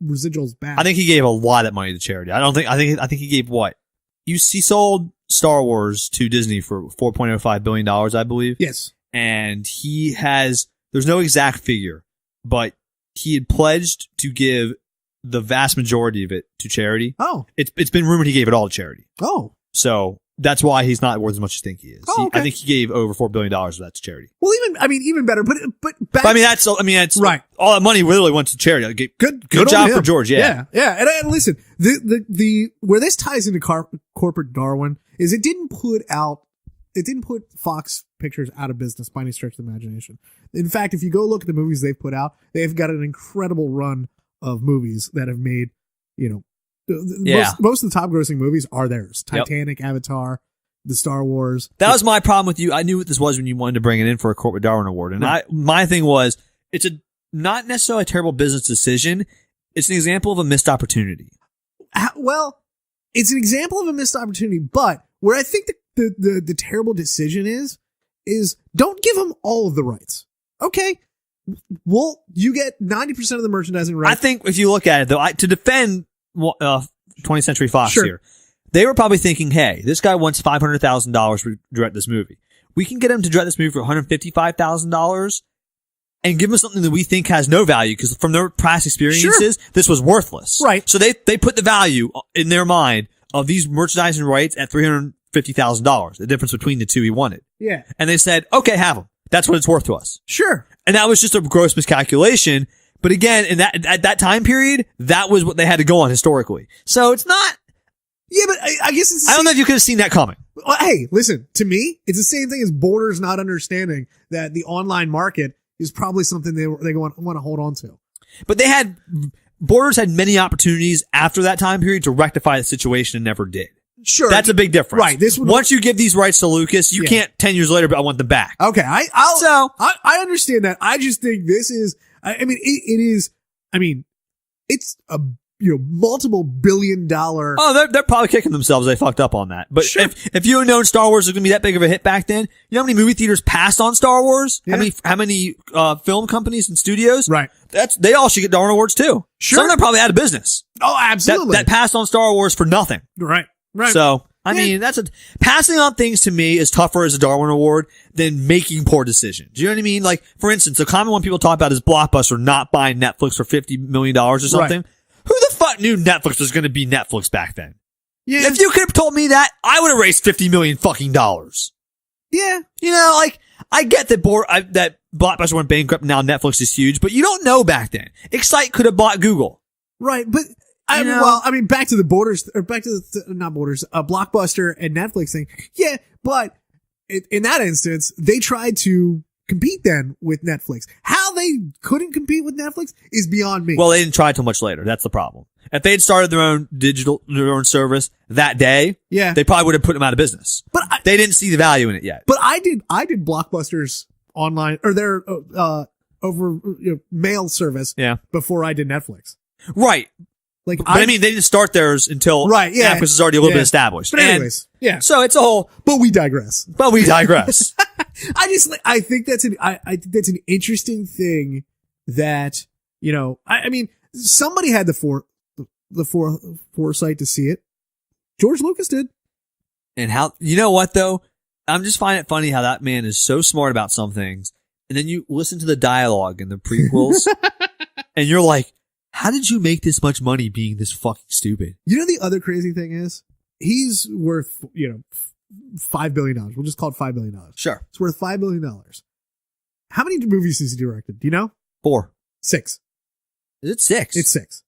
residuals back. I think he gave a lot of money to charity. I think he gave what? He sold Star Wars to Disney for $4.05 billion, I believe. Yes. And there's no exact figure, but he had pledged to give the vast majority of it to charity. Oh. It's been rumored he gave it all to charity. Oh. So that's why he's not worth as much as I think he is. Oh, okay. I think he gave over $4 billion of that to charity. Well, even better, but that's right. All that money literally went to charity. Good job for George. Yeah. Yeah. And listen, the where this ties into corporate Darwin is it didn't put Fox Pictures out of business by any stretch of the imagination. In fact, if you go look at the movies they've put out, they've got an incredible run of movies that have made, most of the top grossing movies are theirs. Titanic, Avatar, the Star Wars. That was my problem with you. I knew what this was when you wanted to bring it in for a corporate Darwin Award. And my thing was, it's not necessarily a terrible business decision. It's an example of a missed opportunity. Well, it's an example of a missed opportunity, but where I think the terrible decision is don't give them all of the rights. Okay. Well, you get 90% of the merchandising rights. I think if you look at it though, to defend 20th Century Fox sure. here, they were probably thinking, hey, this guy wants $500,000 to direct this movie. We can get him to direct this movie for $155,000 and give him something that we think has no value because from their past experiences, this was worthless. Right. So they put the value in their mind of these merchandising rights at $350,000, the difference between the two he wanted. Yeah. And they said, okay, have them. That's what it's worth to us. Sure. And that was just a gross miscalculation. But again, at that time period, that was what they had to go on historically. So it's not. Yeah, but I guess it's. I don't know if you could have seen that coming. Well, hey, listen, to me, it's the same thing as Borders not understanding that the online market is probably something they want to hold on to. But Borders had many opportunities after that time period to rectify the situation and never did. Sure. That's a big difference. Right. Once you give these rights to Lucas, you can't 10 years later, but I want them back. Okay. I understand that. I just think this is, it's a, multiple $billion. Oh, they're probably kicking themselves. They fucked up on that. But sure. if you had known Star Wars was going to be that big of a hit back then, you know how many movie theaters passed on Star Wars? Yeah. How many film companies and studios? Right. They all should get Darwin Awards too. Sure. Some of them probably out of business. Oh, absolutely. That passed on Star Wars for nothing. Right. So, I mean, passing on things to me is tougher as a Darwin Award than making poor decisions. Do you know what I mean? Like, for instance, the common one people talk about is Blockbuster not buying Netflix for $50 million or something. Right. Who the fuck knew Netflix was going to be Netflix back then? Yeah. If you could have told me that, I would have raised $50 million fucking dollars. Yeah. I get that that Blockbuster went bankrupt and now Netflix is huge, but you don't know back then. Excite could have bought Google. Right, but back to the Borders, or back to the, not Borders, Blockbuster and Netflix thing. Yeah, but in that instance, they tried to compete then with Netflix. How they couldn't compete with Netflix is beyond me. Well, they didn't try till much later. That's the problem. If they had started their own service that day, they probably would have put them out of business. But they didn't see the value in it yet. But I did Blockbuster's online, or their, mail service. Yeah. Before I did Netflix. Right. Like, But I mean, they didn't start theirs until Right, yeah. Netflix is already a little bit established. But anyways, yeah. So it's a whole, But we digress. but we digress. I think that's an interesting thing that, I mean, somebody had the foresight to see it. George Lucas did. And how, you know what though? I'm just finding it funny how that man is so smart about some things. And then you listen to the dialogue in the prequels and you're like, how did you make this much money being this fucking stupid? You know, the other crazy thing is he's worth, $5 billion. We'll just call it $5 billion. Sure. It's worth $5 billion. How many movies has he directed? Do you know? 4. 6. Is it 6? It's 6.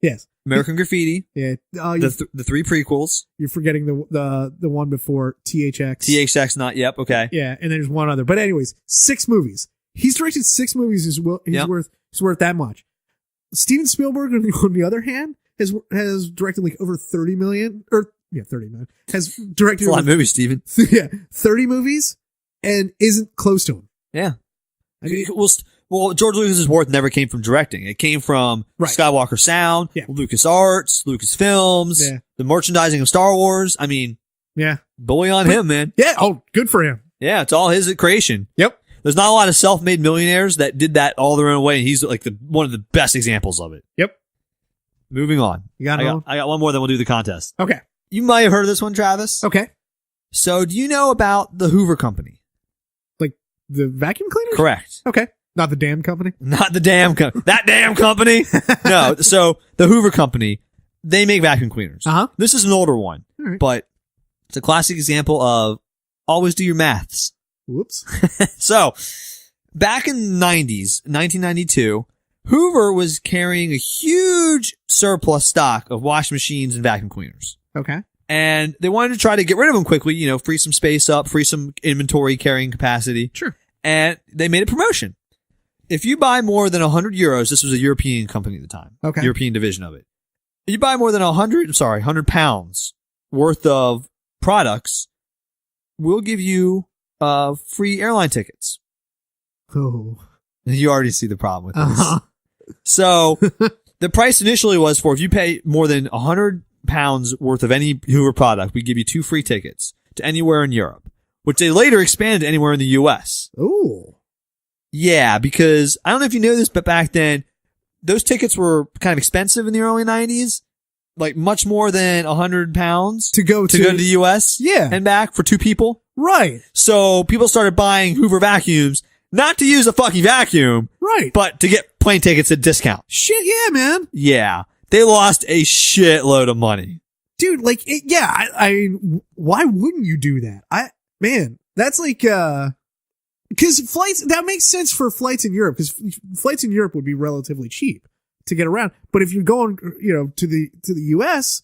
Yes. American Graffiti. Yeah. The 3 prequels. You're forgetting the one before THX. THX not yep. Okay. Yeah. And there's one other. But anyways, 6 movies. He's directed 6 movies. He's worth that much. Steven Spielberg, on the other hand, has directed like over 30 million, 30 million, has directed a lot of movies, Steven. 30 movies and isn't close to him. Yeah. I mean, well, George Lucas's worth never came from directing. It came from Skywalker Sound, LucasArts, Lucasfilms, the merchandising of Star Wars. I mean, bully on him, man. Yeah. Oh, good for him. Yeah. It's all his creation. Yep. There's not a lot of self-made millionaires that did that all their own way. And he's like one of the best examples of it. Yep. Moving on. I got one more, then we'll do the contest. Okay. You might have heard of this one, Travis. Okay. So do you know about the Hoover Company? Like the vacuum cleaners? Correct. Okay. Not the damn company? Not the damn company. That damn company? No. So the Hoover Company, they make vacuum cleaners. Uh-huh. This is an older one, right. but it's a classic example of always do your maths. Whoops. So back in the 90s, 1992, Hoover was carrying a huge surplus stock of washing machines and vacuum cleaners. Okay. And they wanted to try to get rid of them quickly, free some space up, free some inventory carrying capacity. Sure. And they made a promotion. If you buy more than 100 euros, this was a European company at the time. Okay. European division of it. If you buy more than 100 pounds worth of products, we'll give you free airline tickets. Oh. You already see the problem with this. So the price initially was for if you pay more than 100 pounds worth of any Hoover product, we give you 2 free tickets to anywhere in Europe, which they later expanded to anywhere in the US. Ooh. Yeah, because I don't know if you know this, but back then those tickets were kind of expensive in the early 90s. Like much more than 100 pounds to go to the US and back for 2 people. Right. So people started buying Hoover vacuums, not to use a fucking vacuum. Right. But to get plane tickets at discount. Shit. Yeah, man. Yeah. They lost a shitload of money. Dude, like, I why wouldn't you do that? That's like, cause flights, that makes sense for flights in Europe, cause flights in Europe would be relatively cheap to get around. But if you're going, to the US,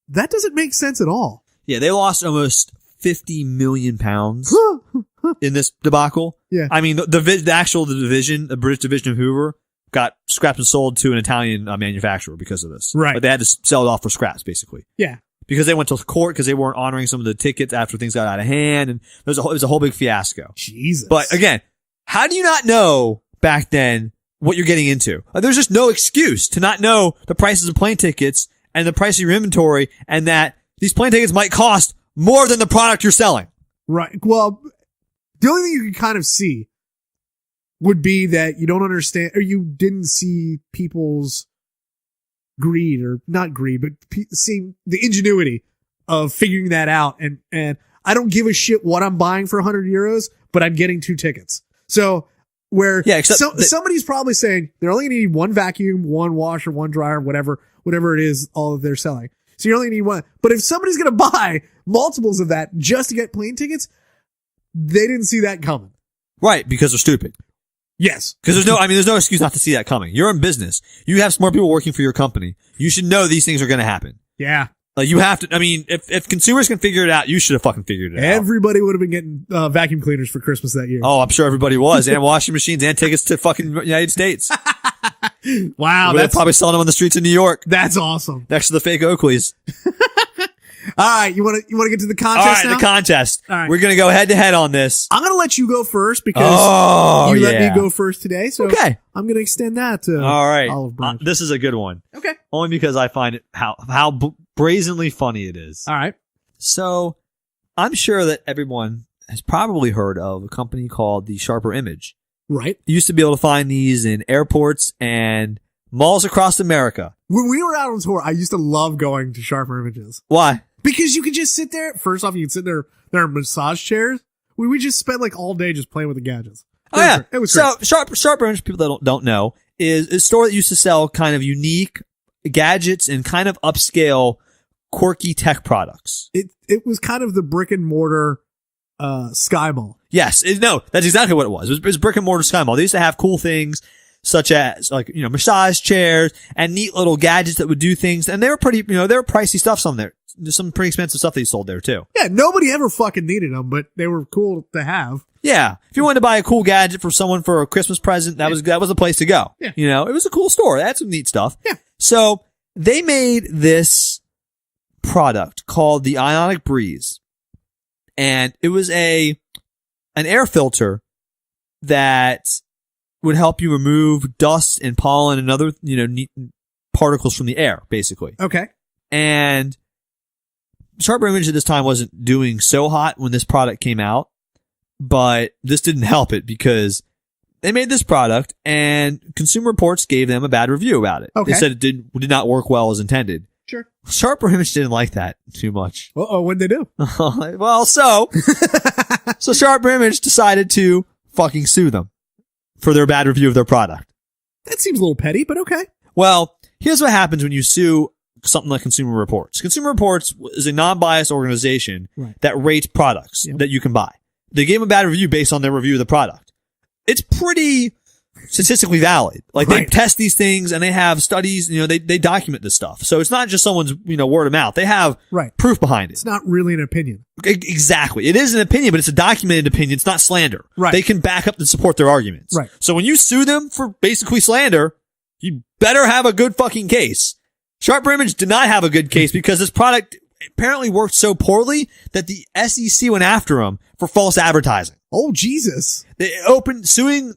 that doesn't make sense at all. Yeah, they lost almost 50 million pounds in this debacle. Yeah. I mean, the British division of Hoover got scrapped and sold to an Italian manufacturer because of this. Right. But they had to sell it off for scraps, basically. Yeah. Because they went to court because they weren't honoring some of the tickets after things got out of hand. And it was a whole big fiasco. Jesus. But again, how do you not know back then what you're getting into? There's just no excuse to not know the prices of plane tickets and the price of your inventory, and that these plane tickets might cost more than the product you're selling. Right. Well, the only thing you can kind of see would be that you don't understand, or you didn't see people's greed, or not greed, but seeing the ingenuity of figuring that out. And I don't give a shit what I'm buying for 100 euros, but I'm getting 2 tickets. So where somebody's probably saying they're only going to need 1 vacuum, 1 washer, 1 dryer, whatever it is, all that they're selling. So you only need 1. But if somebody's going to buy multiples of that just to get plane tickets, they didn't see that coming. Right. Because they're stupid. Yes. Because there's no excuse not to see that coming. You're in business. You have smart people working for your company. You should know these things are going to happen. Yeah. Like you have to, if consumers can figure it out, you should have fucking figured it out. Everybody would have been getting vacuum cleaners for Christmas that year. Oh, I'm sure everybody was. And washing machines and tickets to fucking United States. Wow. They're probably selling them on the streets of New York. That's awesome. Next to the fake Oakleys. All right, you want to get to the contest All right, now? the contest. All right. We're going to go head to head on this. I'm going to let you go first because you let yeah. me go first today. So Okay. I'm going to extend that to All right. Olive Branch. This is a good one. Okay. Only because I find it how brazenly funny it is. All right. So I'm sure that everyone has probably heard of a company called the Sharper Image. Right. You used to be able to find these in airports and malls across America. When we were out on tour, I used to love going to Sharper Images Why? because you could just sit there. First off, you can sit there in massage chairs. We just spent like all day just playing with the gadgets. Oh yeah. It was so great. Sharper Image, people that don't know, is a store that used to sell kind of unique gadgets and kind of upscale, quirky tech products. It was kind of the brick and mortar Sky Mall. Yes. No, that's exactly what it was. It was brick and mortar Sky Mall. They used to have cool things such as massage chairs and neat little gadgets that would do things. And they were pretty, they were pricey stuff. There's some pretty expensive stuff they sold there too. Yeah, nobody ever fucking needed them, but they were cool to have. Yeah. If you wanted to buy a cool gadget for someone for a Christmas present, that was the place to go. Yeah. It was a cool store. They had some neat stuff. Yeah. So they made this product called the Ionic Breeze. And it was an air filter that would help you remove dust and pollen and other, neat particles from the air, basically. Okay. And Sharper Image at this time wasn't doing so hot when this product came out, but this didn't help it because they made this product and Consumer Reports gave them a bad review about it. Okay. They said it did not work well as intended. Sure. Sharper Image didn't like that too much. What'd they do? Well, so Sharper Image decided to fucking sue them for their bad review of their product. That seems a little petty, but okay. Well, here's what happens when you sue something like Consumer Reports. Consumer Reports is a non-biased organization that rates products that you can buy. They gave them a bad review based on their review of the product. It's pretty statistically valid. Like they test these things and they have studies, they document this stuff. So it's not just someone's, word of mouth. They have proof behind it. It's not really an opinion. Exactly. It is an opinion, but it's a documented opinion. It's not slander. Right. They can back up and support their arguments. Right. So when you sue them for basically slander, you better have a good fucking case. Sharper Image did not have a good case because this product apparently worked so poorly that the SEC went after them for false advertising. Oh, Jesus. Suing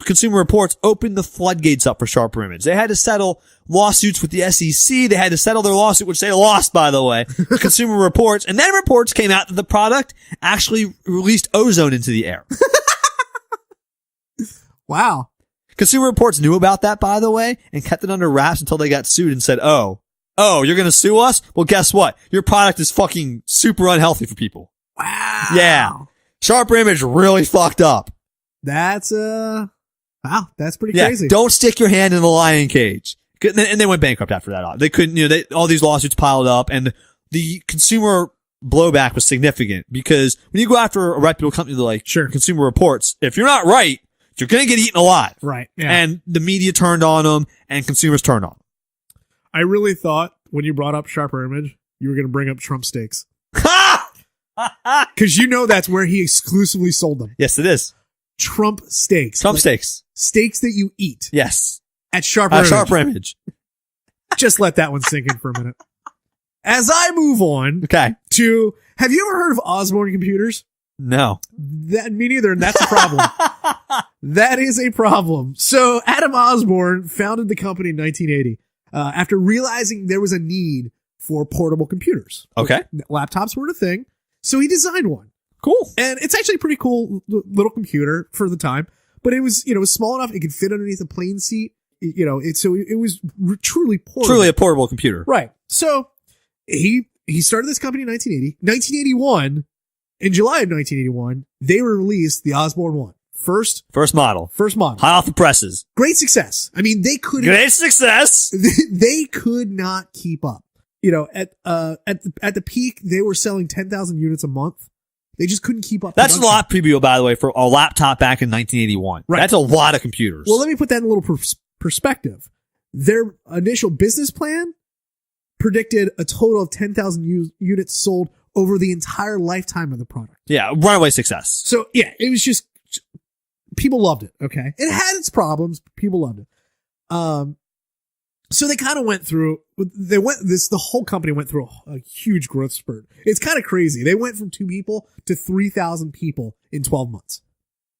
Consumer Reports opened the floodgates up for Sharper Image. They had to settle lawsuits with the SEC. They had to settle their lawsuit, which they lost, by the way, Consumer Reports. And then reports came out that the product actually released ozone into the air. Wow. Consumer Reports knew about that, by the way, and kept it under wraps until they got sued and said, oh, you're going to sue us? Well, guess what? Your product is fucking super unhealthy for people. Wow. Yeah. Sharper Image really fucked up. That's, wow, that's pretty Yeah. crazy. Don't stick your hand in the lion cage. And they went bankrupt after that. They couldn't, all these lawsuits piled up and the consumer blowback was significant because when you go after a reputable company like Consumer Reports, if you're not right, you're going to get eaten alive. Right. Yeah. And the media turned on them and consumers turned on them. I really thought when you brought up Sharper Image, you were going to bring up Trump steaks. Because that's where he exclusively sold them. Yes, it is. Trump steaks. Trump steaks. Steaks that you eat. Yes. At Sharper Image. Sharper Image. Just let that one sink in for a minute. As I move on to, have you ever heard of Osborne Computers? No. Me neither, and that's a problem. That is a problem. So Adam Osborne founded the company in 1980 after realizing there was a need for portable computers. Okay. Laptops weren't a thing, so he designed one. Cool. And it's actually a pretty cool little computer for the time, but it was, it was small enough it could fit underneath a plane seat. It was truly portable. Truly a portable computer. Right. So he started this company in 1980. 1981, in July of 1981, they released the Osborne 1. First model. Hot off the presses. Great success. I mean, they could not keep up. At the peak, they were selling 10,000 units a month. They just couldn't keep up. That's a lot preview, by the way, for a laptop back in 1981. Right. That's a lot of computers. Well, let me put that in a little perspective. Their initial business plan predicted a total of 10,000 units sold over the entire lifetime of the product. Yeah, runaway success. So, yeah, it was just, people loved it, okay? It had its problems, but people loved it. So they kind of the whole company went through a huge growth spurt. It's kind of crazy. They went from 2 people to 3,000 people in 12 months.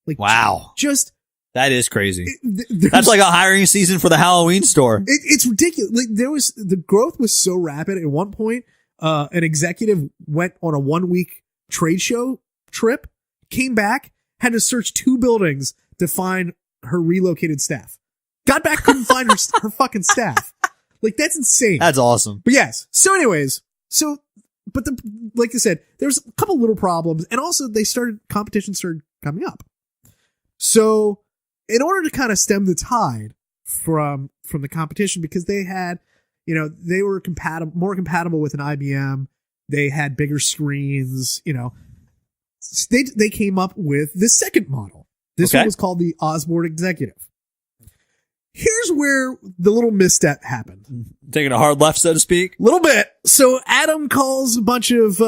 Like, wow. Just. That is crazy. That's like a hiring season for the Halloween store. It's ridiculous. Like the growth was so rapid. At one point, an executive went on a 1-week trade show trip, came back, had to search 2 buildings to find her relocated staff. Got back, couldn't find her fucking staff. Like, that's insane. That's awesome. But yes. So anyways, like I said, there's a couple little problems, and also competition started coming up. So in order to kind of stem the tide from the competition, because they had, they were more compatible with an IBM, they had bigger screens, they came up with the second model. This one was called the Osborne Executive. Here's where the little misstep happened. Taking a hard left, so to speak. A little bit. So Adam calls a bunch of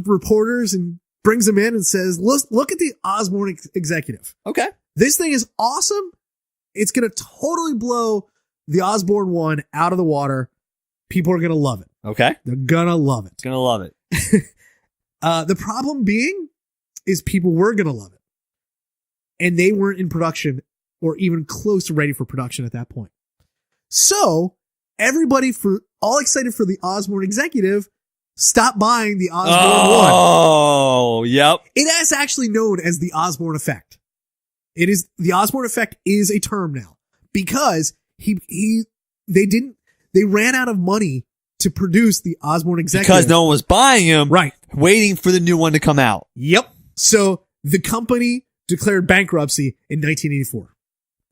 reporters and brings them in and says, look at the Osborne Executive. Okay. This thing is awesome. It's going to totally blow the Osborne one out of the water. People are going to love it. Okay. They're going to love it. Gonna love it. The problem being is people were going to love it. And they weren't in production or even close to ready for production at that point. So everybody all excited for the Osborne Executive stopped buying the Osborne one. Oh, yep. It is actually known as the Osborne effect. The Osborne effect is a term now because they ran out of money to produce the Osborne Executive. Because no one was buying them. Right. Waiting for the new one to come out. Yep. So the company declared bankruptcy in 1984.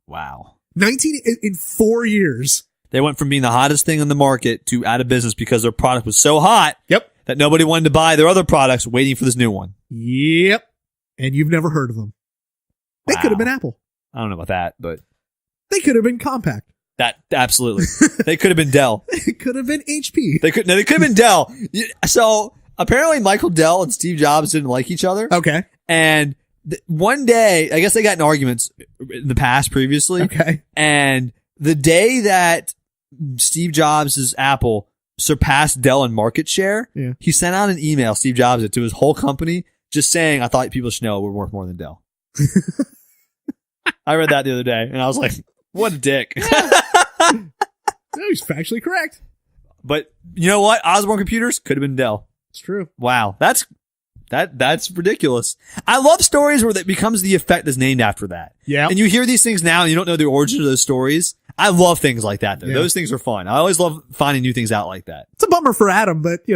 Wow. In 4 years. They went from being the hottest thing on the market to out of business because their product was so hot. Yep. That nobody wanted to buy their other products waiting for this new one. Yep. And you've never heard of them. They could have been Apple. I don't know about that, but they could have been Compaq. That absolutely. They could have been Dell. It could have been HP. They could have been Dell. So apparently Michael Dell and Steve Jobs didn't like each other. Okay. And one day, I guess they got in arguments in the past previously. Okay. And the day that Steve Jobs' Apple surpassed Dell in market share, he sent out an email, Steve Jobs, to his whole company, just saying, I thought people should know we're worth more than Dell. I read that the other day, and I was like, what a dick. No, he's factually correct. But you know what? Osborne Computers could have been Dell. It's true. Wow. That's ridiculous. I love stories where that becomes the effect that's named after that. Yeah. And you hear these things now and you don't know the origin of those stories. I love things like that though. Yeah. Those things are fun. I always love finding new things out like that. It's a bummer for Adam, but I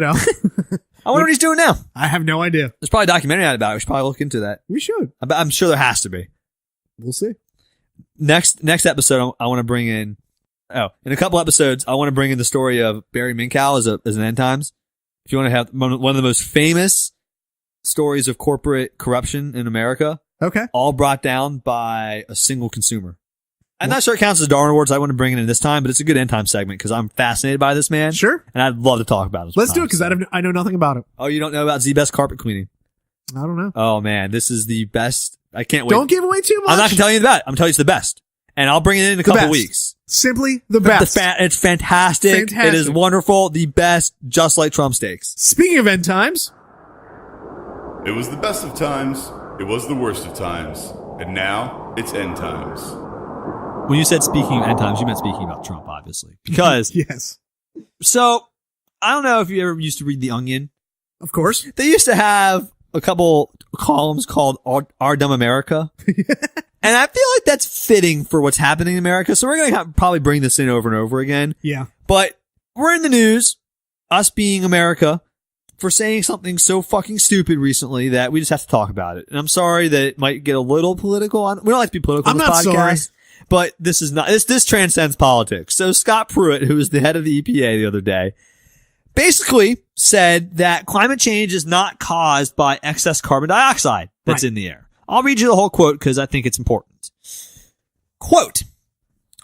wonder what he's doing now. I have no idea. There's probably a documentary out about it. We should probably look into that. We should. I'm sure there has to be. We'll see. Next episode, I want to bring in, in a couple episodes, I want to bring in the story of Barry Minkow as an end times. If you want to have one of the most famous stories of corporate corruption in America. Okay. All brought down by a single consumer. I'm not sure it counts as Darwin Awards. I wouldn't bring it in this time, but it's a good end time segment because I'm fascinated by this man. Sure. And I'd love to talk about it. Let's do it because I know nothing about it. Oh, you don't know about Z-Best carpet cleaning? I don't know. Oh man, this is the best. I can't wait. Don't give away too much. I'm not going to tell you about it. I'm going to tell you it's the best. And I'll bring it in a couple weeks. Simply the best. It's fantastic. It is wonderful. The best, just like Trump steaks. Speaking of end times. It was the best of times. It was the worst of times. And now it's end times. When you said speaking of end times, you meant speaking about Trump, obviously. Because. Yes. So, I don't know if you ever used to read The Onion. Of course. They used to have a couple columns called Our Dumb America. And I feel like that's fitting for what's happening in America. So we're going to probably bring this in over and over again. Yeah. But we're in the news, us being America, for saying something so fucking stupid recently that we just have to talk about it. And I'm sorry that it might get a little political. We don't like to be political on this podcast. Sorry. But this is not, this transcends politics. So Scott Pruitt, who was the head of the EPA the other day, basically said that climate change is not caused by excess carbon dioxide that's in the air. I'll read you the whole quote because I think it's important. Quote,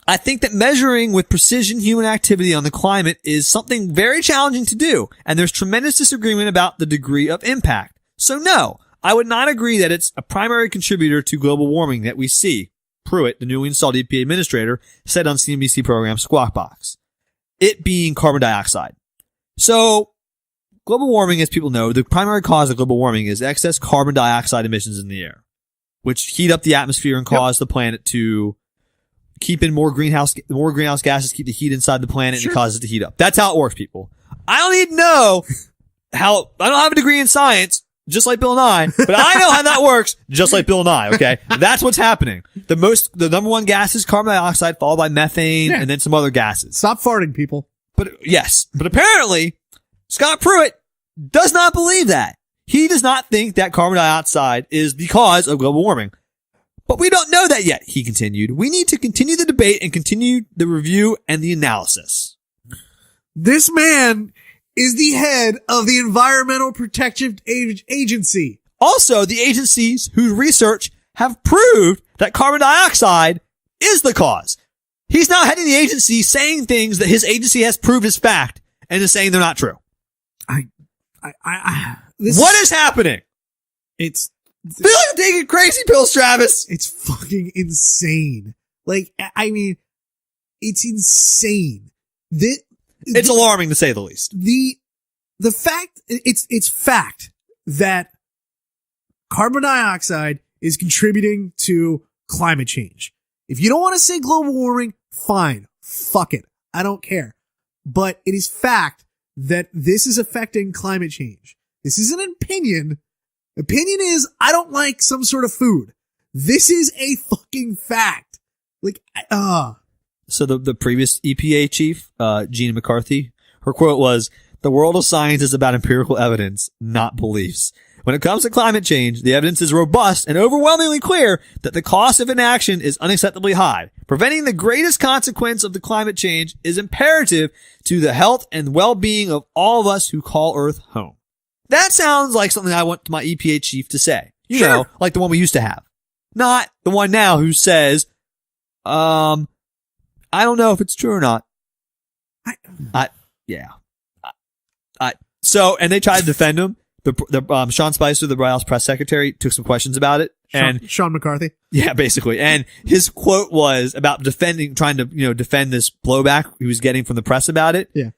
I think that measuring with precision human activity on the climate is something very challenging to do, and there's tremendous disagreement about the degree of impact. So no, I would not agree that it's a primary contributor to global warming that we see, Pruitt, the newly installed EPA administrator, said on CNBC program Squawk Box. it being carbon dioxide. So global warming, as people know, the primary cause of global warming is excess carbon dioxide emissions in the air, which heat up the atmosphere and cause the planet to keep in more greenhouse gases, keep the heat inside the planet, and cause it to heat up. That's how it works, people. I don't need to know how, I don't have a degree in science, just like Bill Nye, but I know how that works, just like Bill Nye, okay? That's what's happening. The number one gas is carbon dioxide, followed by methane, and then some other gases. Stop farting, people. But apparently, Scott Pruitt does not believe that. He does not think that carbon dioxide is because of global warming. But we don't know that yet, he continued. We need to continue the debate and continue the review and the analysis. This man is the head of the Environmental Protection Agency. Also, the agencies whose research have proved that carbon dioxide is the cause. He's now heading the agency saying things that his agency has proved as fact and is saying they're not true. What is happening? I feel like I'm taking crazy pills, Travis. It's fucking insane. Like, I mean, it's insane. It's alarming to say the least. The fact, it's fact that carbon dioxide is contributing to climate change. If you don't want to say global warming, fine. Fuck it. I don't care. But it is fact that this is affecting climate change. This is an opinion. Opinion is, I don't like some sort of food. This is a fucking fact. Like, So the previous EPA chief, Gina McCarthy, her quote was, "The world of science is about empirical evidence, not beliefs. When it comes to climate change, the evidence is robust and overwhelmingly clear that the cost of inaction is unacceptably high. Preventing the greatest consequence of the climate change is imperative to the health and well-being of all of us who call Earth home." That sounds like something I want my EPA chief to say. You know, like the one we used to have. Not the one now who says, I don't know if it's true or not. So, and they tried to defend him. Sean Spicer, the White House press secretary, took some questions about it. Sean McCarthy. Yeah, basically. And his quote was about trying to defend this blowback he was getting from the press about it. Yeah.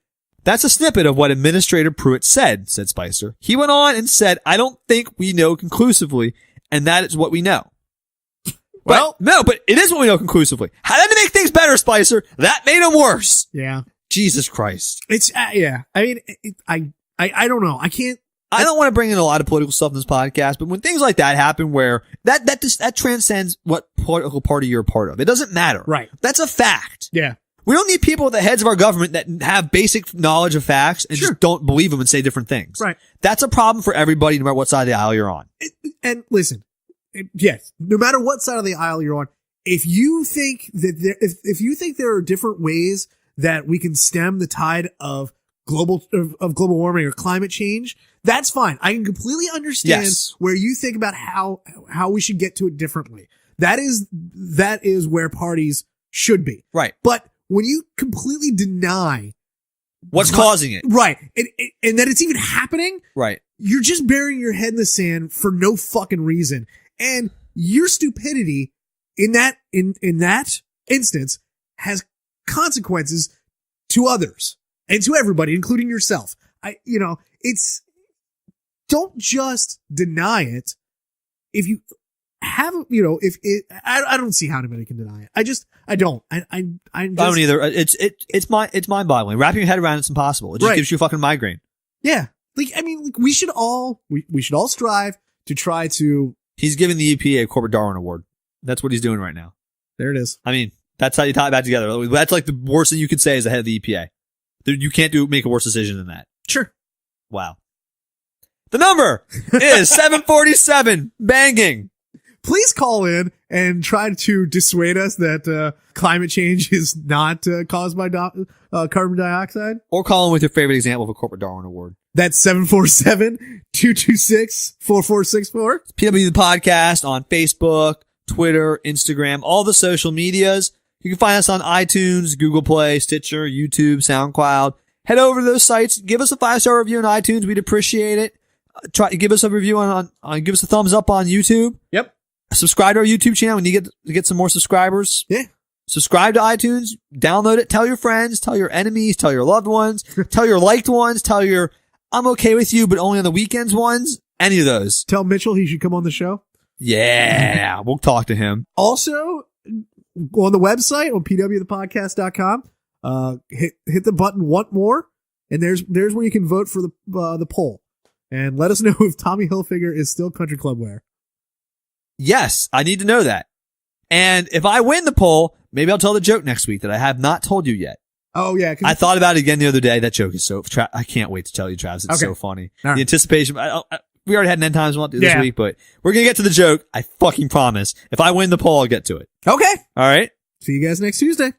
That's a snippet of what Administrator Pruitt said Spicer. He went on and said, "I don't think we know conclusively, and that is what we know." But it is what we know conclusively. How did it make things better, Spicer? That made them worse. Yeah. Jesus Christ. It's, yeah. I mean, I don't know. I don't want to bring in a lot of political stuff in this podcast, but when things like that happen where that transcends what political party you're a part of. It doesn't matter. Right. That's a fact. Yeah. We don't need people at the heads of our government that have basic knowledge of facts and just don't believe them and say different things. Right. That's a problem for everybody, no matter what side of the aisle you're on. And listen, yes, no matter what side of the aisle you're on, if you think that if you think there are different ways that we can stem the tide of global warming or climate change, that's fine. I can completely understand where you think about how we should get to it differently. That is where parties should be. Right. But when you completely deny what's causing it, right, and that it's even happening, right, you're just burying your head in the sand for no fucking reason. And your stupidity in that instance has consequences to others and to everybody, including yourself. Don't just deny it. If you have, I don't see how anybody can deny it. I don't either. It's mind boggling. Wrapping your head around it's impossible. It just gives you a fucking migraine. Yeah. We should all strive to try to. He's giving the EPA a Corporate Darwin Award. That's what he's doing right now. There it is. I mean, that's how you tie it back together. That's like the worst thing you could say as the head of the EPA. You can't make a worse decision than that. Sure. Wow. The number is 747 banging. Please call in and try to dissuade us that climate change is not caused by carbon dioxide. Or call in with your favorite example of a Corporate Darwin Award. That's 747-226-4464. PW the Podcast on Facebook, Twitter, Instagram, all the social medias. You can find us on iTunes, Google Play, Stitcher, YouTube, SoundCloud. Head over to those sites. Give us a 5-star review on iTunes. We'd appreciate it. Try to give us a review give us a thumbs up on YouTube. Yep. Subscribe to our YouTube channel. We need to get some more subscribers. Yeah. subscribe to iTunes, download it, tell your friends, tell your enemies, tell your loved ones, tell your liked ones, tell your I'm okay with you, but only on the weekends ones. Any of those. Tell Mitchell he should come on the show. Yeah, we'll talk to him. Also, on the website on pwthepodcast.com, hit the button "Want More," and there's where you can vote for the poll, and let us know if Tommy Hilfiger is still country club wear. Yes, I need to know that. And if I win the poll, maybe I'll tell the joke next week that I have not told you yet. Oh yeah, I thought about it again the other day. That joke is I can't wait to tell you, Travis. It's so funny. Right. The anticipation. We already had 10 times. We'll do this week, but we're gonna get to the joke. I fucking promise. If I win the poll, I'll get to it. Okay. All right. See you guys next Tuesday.